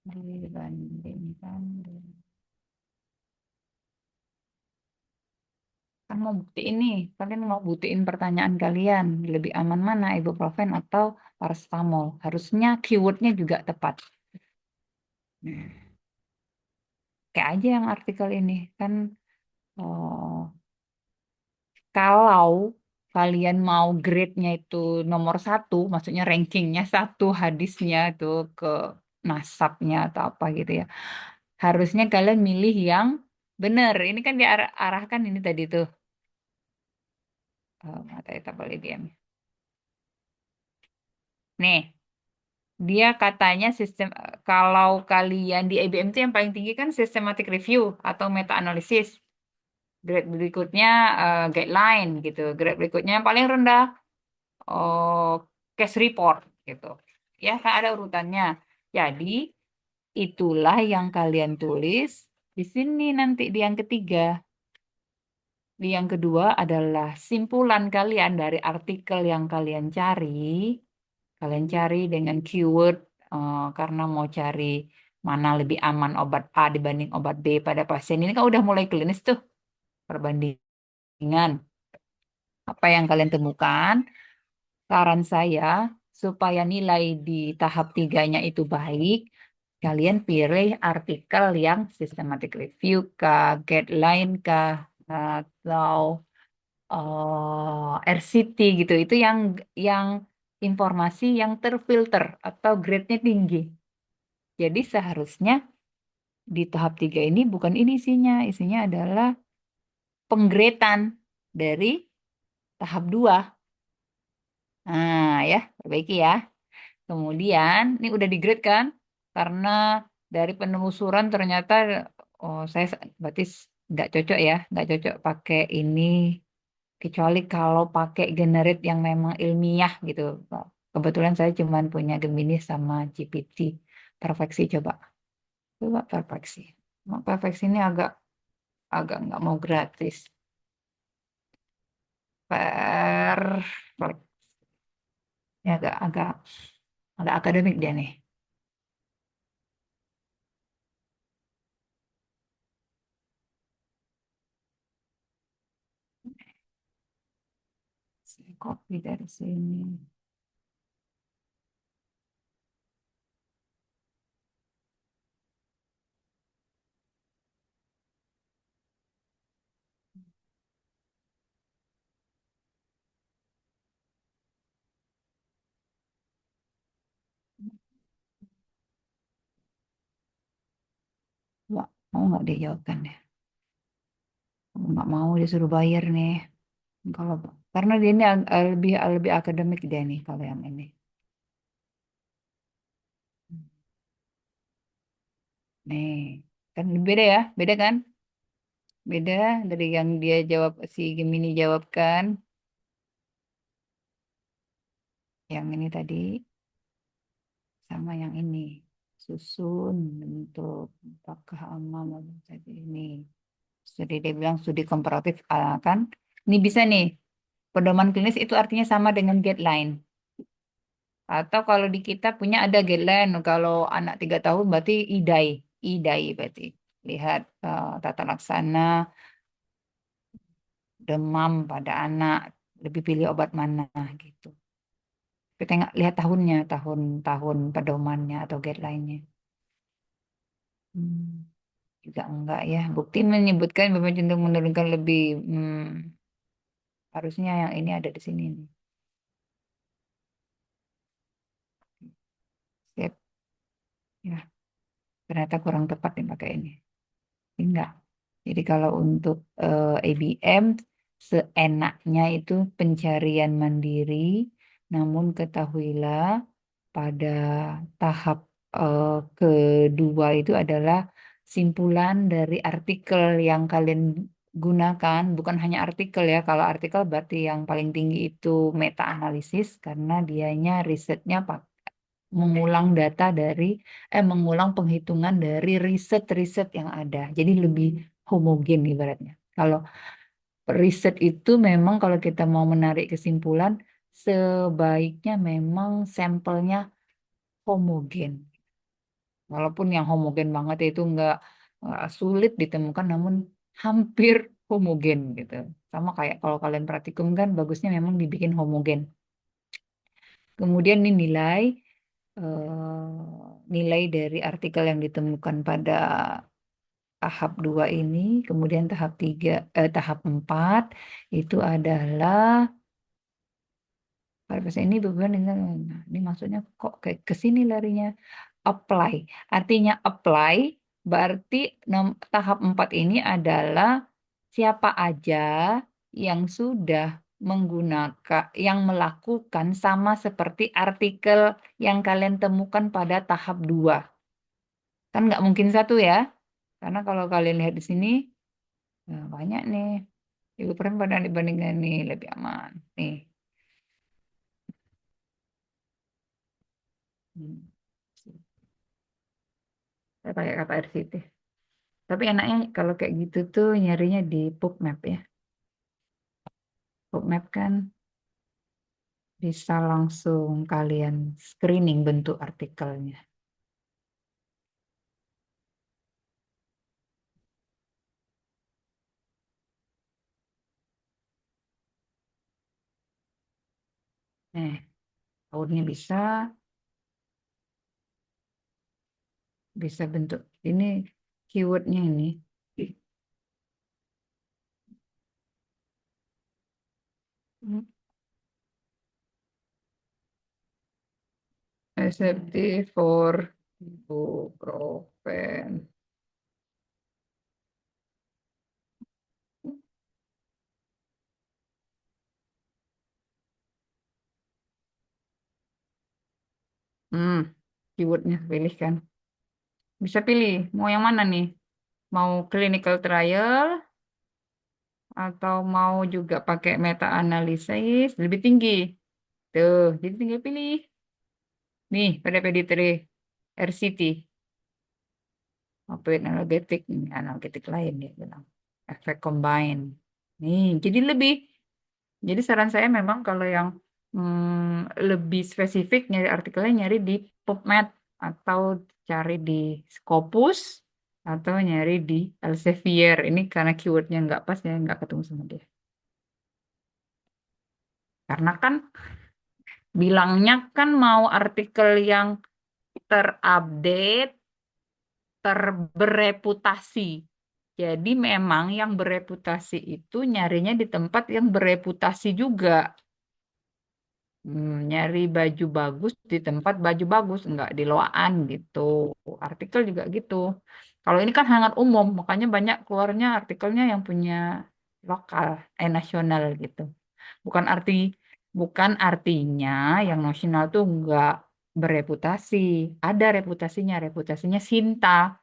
Dibandingkan. Kan mau bukti ini. Kalian mau buktiin pertanyaan kalian. Lebih aman mana? Ibuprofen atau paracetamol? Harusnya keywordnya juga tepat. Nah, kayak aja yang artikel ini. Kan oh, kalau kalian mau grade-nya itu nomor 1, maksudnya rankingnya 1 hadisnya itu ke nasabnya atau apa gitu ya. Harusnya kalian milih yang benar. Ini kan diarahkan ini tadi tuh. Oh, mata tabel IBM. Nih, dia katanya sistem kalau kalian di IBM itu yang paling tinggi kan systematic review atau meta analysis. Grade berikutnya guideline gitu. Grade berikutnya yang paling rendah oh, case report gitu. Ya, kan ada urutannya. Jadi, itulah yang kalian tulis di sini nanti di yang ketiga. Di yang kedua adalah simpulan kalian dari artikel yang kalian cari. Kalian cari dengan keyword karena mau cari mana lebih aman obat A dibanding obat B pada pasien. Ini kan udah mulai klinis tuh perbandingan. Apa yang kalian temukan? Saran saya, supaya nilai di tahap 3-nya itu baik, kalian pilih artikel yang systematic review kah, guideline kah, atau RCT gitu. Itu yang informasi yang terfilter atau grade-nya tinggi. Jadi seharusnya di tahap 3 ini bukan ini isinya. Isinya adalah penggradean dari tahap 2. Nah, ya, perbaiki ya. Kemudian, ini udah di-grade kan? Karena dari penelusuran ternyata, oh saya berarti nggak cocok ya, nggak cocok pakai ini, kecuali kalau pakai generate yang memang ilmiah gitu. Kebetulan saya cuma punya Gemini sama GPT. Perfeksi coba. Coba perfeksi. Perfeksi ini agak agak nggak mau gratis. Perfect. Ya, agak akademik dia nih. Saya copy dari sini. Mau nggak dia jawabkan ya? Nggak mau disuruh bayar nih. Kalau karena dia ini lebih lebih akademik dia nih kalau yang ini. Nih, kan beda ya, beda kan? Beda dari yang dia jawab si Gemini jawabkan, yang ini tadi sama yang ini. Susun bentuk apakah aman tadi ini. Studi dia bilang studi komparatif kan. Ini bisa nih. Pedoman klinis itu artinya sama dengan guideline. Atau kalau di kita punya ada guideline, kalau anak 3 tahun berarti IDAI, IDAI berarti. Lihat tata laksana demam pada anak, lebih pilih obat mana gitu. Kita nggak lihat tahunnya, tahun-tahun pedomannya atau guideline-nya. Hmm, juga enggak ya. Bukti menyebutkan bahwa cenderung menurunkan lebih, harusnya yang ini ada di sini nih. Siap, ya. Ternyata kurang tepat nih pakai ini. Enggak. Jadi kalau untuk ABM seenaknya itu pencarian mandiri, namun ketahuilah pada tahap kedua itu adalah simpulan dari artikel yang kalian gunakan, bukan hanya artikel ya. Kalau artikel berarti yang paling tinggi itu meta analisis karena dianya risetnya mengulang data dari mengulang penghitungan dari riset-riset yang ada. Jadi lebih homogen ibaratnya. Kalau riset itu memang kalau kita mau menarik kesimpulan, sebaiknya memang sampelnya homogen. Walaupun yang homogen banget itu nggak sulit ditemukan, namun hampir homogen gitu. Sama kayak kalau kalian praktikum kan bagusnya memang dibikin homogen. Kemudian ini nilai dari artikel yang ditemukan pada tahap 2 ini, kemudian tahap 4 itu adalah pada bahasa ini beban ini maksudnya kok kayak ke sini larinya apply. Artinya apply berarti tahap 4 ini adalah siapa aja yang sudah menggunakan, yang melakukan sama seperti artikel yang kalian temukan pada tahap 2. Kan nggak mungkin satu ya. Karena kalau kalian lihat di sini, banyak nih. Ibu pernah pada dibandingkan nih, lebih aman. Nih. Hmm. Saya pakai kata RCT. Tapi enaknya kalau kayak gitu tuh nyarinya di PubMed ya. PubMed kan bisa langsung kalian screening bentuk artikelnya. Tahunnya bisa bentuk. Ini keywordnya ini. Receptive for ibuprofen. Keywordnya pilihkan. Bisa pilih mau yang mana nih? Mau clinical trial atau mau juga pakai meta analysis lebih tinggi. Tuh, jadi tinggal pilih. Nih, pada pediatri RCT, opioid analgetik, ini analgetik lain dia bilang. Efek combine. Nih, jadi lebih. Jadi saran saya memang kalau yang lebih spesifik nyari artikelnya nyari di PubMed atau cari di Scopus atau nyari di Elsevier. Ini karena keywordnya nggak pas ya nggak ketemu sama dia. Karena kan bilangnya kan mau artikel yang terupdate, bereputasi. Jadi memang yang bereputasi itu nyarinya di tempat yang bereputasi juga. Nyari baju bagus di tempat baju bagus, enggak di loaan gitu. Artikel juga gitu. Kalau ini kan sangat umum, makanya banyak keluarnya artikelnya yang punya lokal, nasional gitu. Bukan arti bukan artinya yang nasional tuh nggak bereputasi. Ada reputasinya Sinta.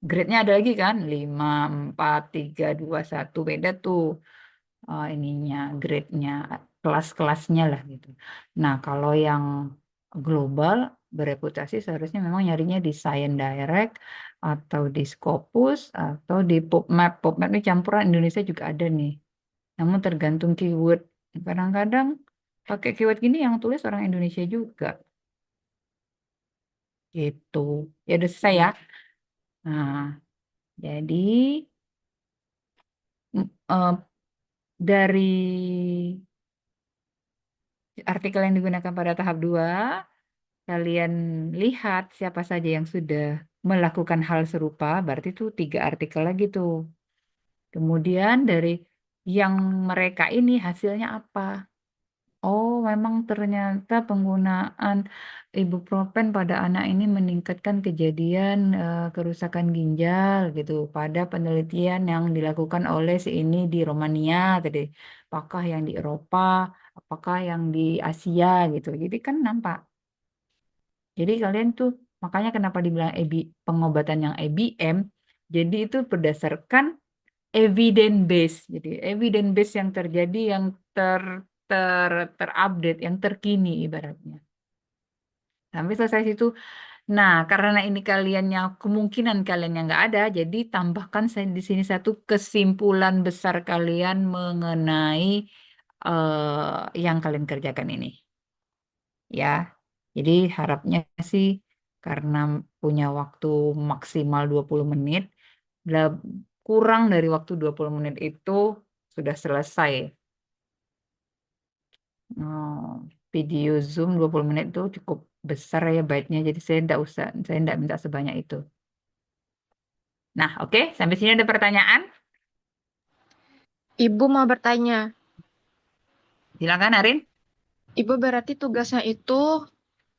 Grade-nya ada lagi kan? 5, 4, 3, 2, 1. Beda tuh ininya, grade-nya, kelas-kelasnya lah gitu. Nah, kalau yang global bereputasi seharusnya memang nyarinya di Science Direct atau di Scopus atau di PubMed. PubMed ini campuran Indonesia juga ada nih. Namun tergantung keyword. Kadang-kadang pakai keyword gini yang tulis orang Indonesia juga. Gitu. Ya udah selesai ya. Nah, jadi eh, dari artikel yang digunakan pada tahap 2, kalian lihat siapa saja yang sudah melakukan hal serupa, berarti itu 3 artikel lagi tuh. Kemudian dari yang mereka ini hasilnya apa? Oh, memang ternyata penggunaan ibuprofen pada anak ini meningkatkan kejadian kerusakan ginjal gitu pada penelitian yang dilakukan oleh si ini di Romania tadi. Apakah yang di Eropa, apakah yang di Asia gitu. Jadi kan nampak. Jadi kalian tuh makanya kenapa dibilang pengobatan yang EBM. Jadi itu berdasarkan evidence base. Jadi evidence base yang terjadi yang ter terupdate, yang terkini ibaratnya. Sampai selesai situ. Nah, karena ini kaliannya kemungkinan kalian yang nggak ada, jadi tambahkan saya di sini satu kesimpulan besar kalian mengenai yang kalian kerjakan ini. Ya, jadi harapnya sih karena punya waktu maksimal 20 menit, lah- kurang dari waktu 20 menit itu sudah selesai. Oh, video Zoom 20 menit itu cukup besar ya baiknya, jadi saya enggak minta sebanyak itu. Nah, oke, sampai sini ada pertanyaan? Ibu mau bertanya, Silakan, Arin. Ibu berarti tugasnya itu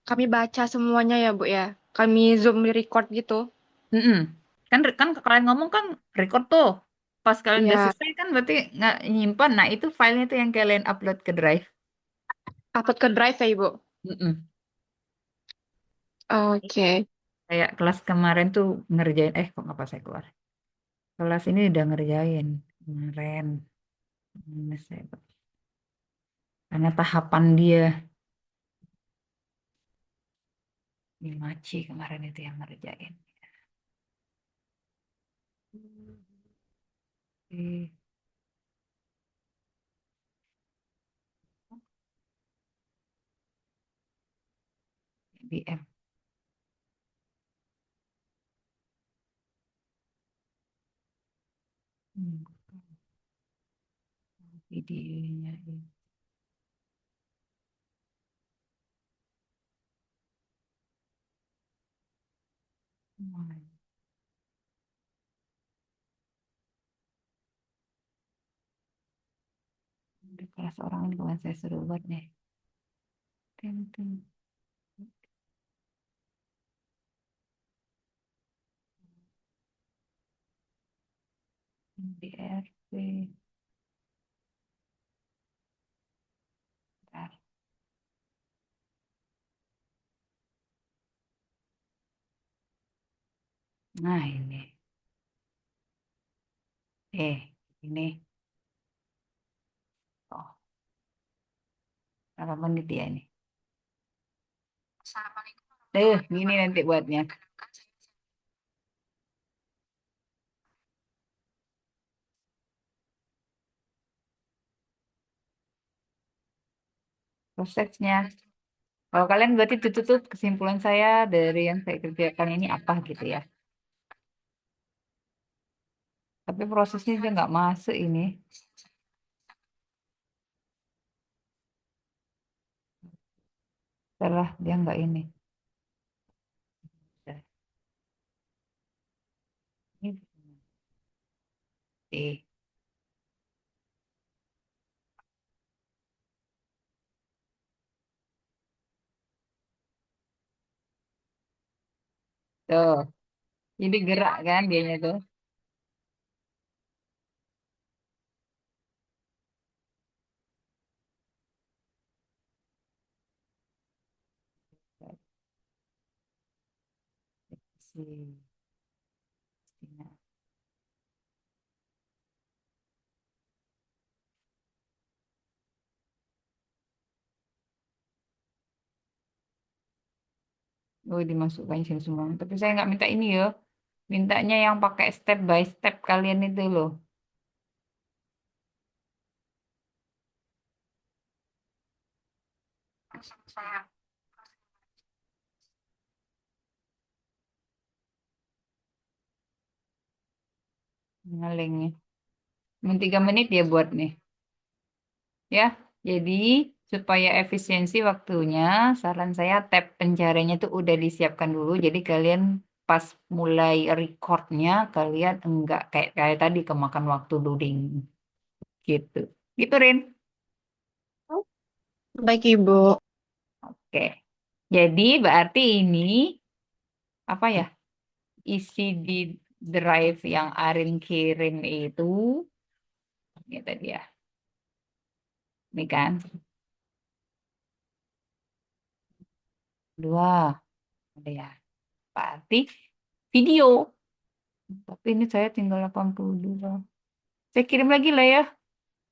kami baca semuanya ya, Bu ya? Kami Zoom record gitu? Mm-mm. Kan kalian ngomong kan record tuh. Pas kalian udah Ya, selesai kan berarti nggak nyimpan. Nah, itu filenya tuh yang kalian upload ke Drive. upload ke Drive ya, Ibu? Mm-mm. Oke. Kayak kelas kemarin tuh ngerjain, kok nggak pas saya keluar. Kelas ini udah ngerjain kemarin. Karena tahapan dia di Maci kemarin itu yang ngerjain. Di BM. Hmm, videonya itu. Mana? Di kelas orang ini kemarin saya suruh buat nih. Ting, ting. Di RP. Bentar. Nah ini. Ini. Oh, berapa menit dia ini? Gini nanti buatnya. Prosesnya. Kalau kalian berarti tutup kesimpulan saya dari yang saya kerjakan ini apa gitu ya. Tapi prosesnya dia nggak masuk ini. Setelah dia nggak ini. Ini. Eh, tuh. Jadi gerak kan dianya tuh. Si Christina. Oh, dimasukkan sini semua. Tapi saya nggak minta ini ya. Mintanya yang pakai step by step kalian itu loh. Ngalengnya. 3 menit ya buat nih. Ya, jadi supaya efisiensi waktunya, saran saya tab pencariannya tuh udah disiapkan dulu. Jadi kalian pas mulai recordnya, kalian enggak kayak kayak tadi kemakan waktu loading gitu. Gitu, Rin. Baik, Ibu. Oke. Jadi berarti ini apa ya? Isi di drive yang Arin kirim itu, ini tadi ya. Ini kan, dua, ada ya. Berarti video. Tapi ini saya tinggal 82. Saya kirim lagi lah ya.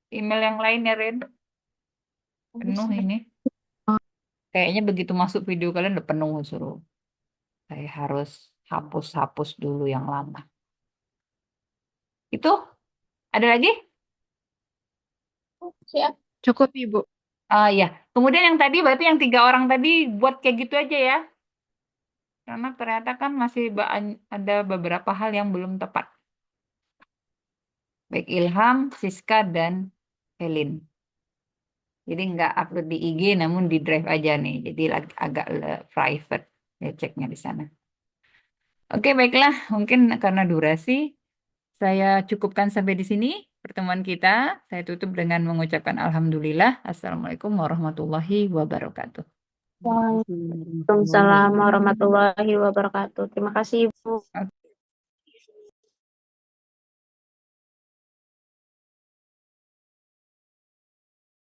Email yang lain ya, Ren. Penuh ini. Kayaknya begitu masuk video kalian udah penuh suruh. Saya harus hapus-hapus dulu yang lama. Itu, ada lagi? Siap. Cukup, Ibu. Ah ya. Kemudian yang tadi berarti yang 3 orang tadi buat kayak gitu aja ya. Karena ternyata kan masih ada beberapa hal yang belum tepat. Baik Ilham, Siska, dan Helin. Jadi nggak upload di IG namun di Drive aja nih. Jadi agak private ya ceknya di sana. Oke, baiklah. Mungkin karena durasi saya cukupkan sampai di sini pertemuan kita. Saya tutup dengan mengucapkan alhamdulillah. Assalamualaikum warahmatullahi wabarakatuh. Waalaikumsalam warahmatullahi wabarakatuh. Terima kasih, Ibu.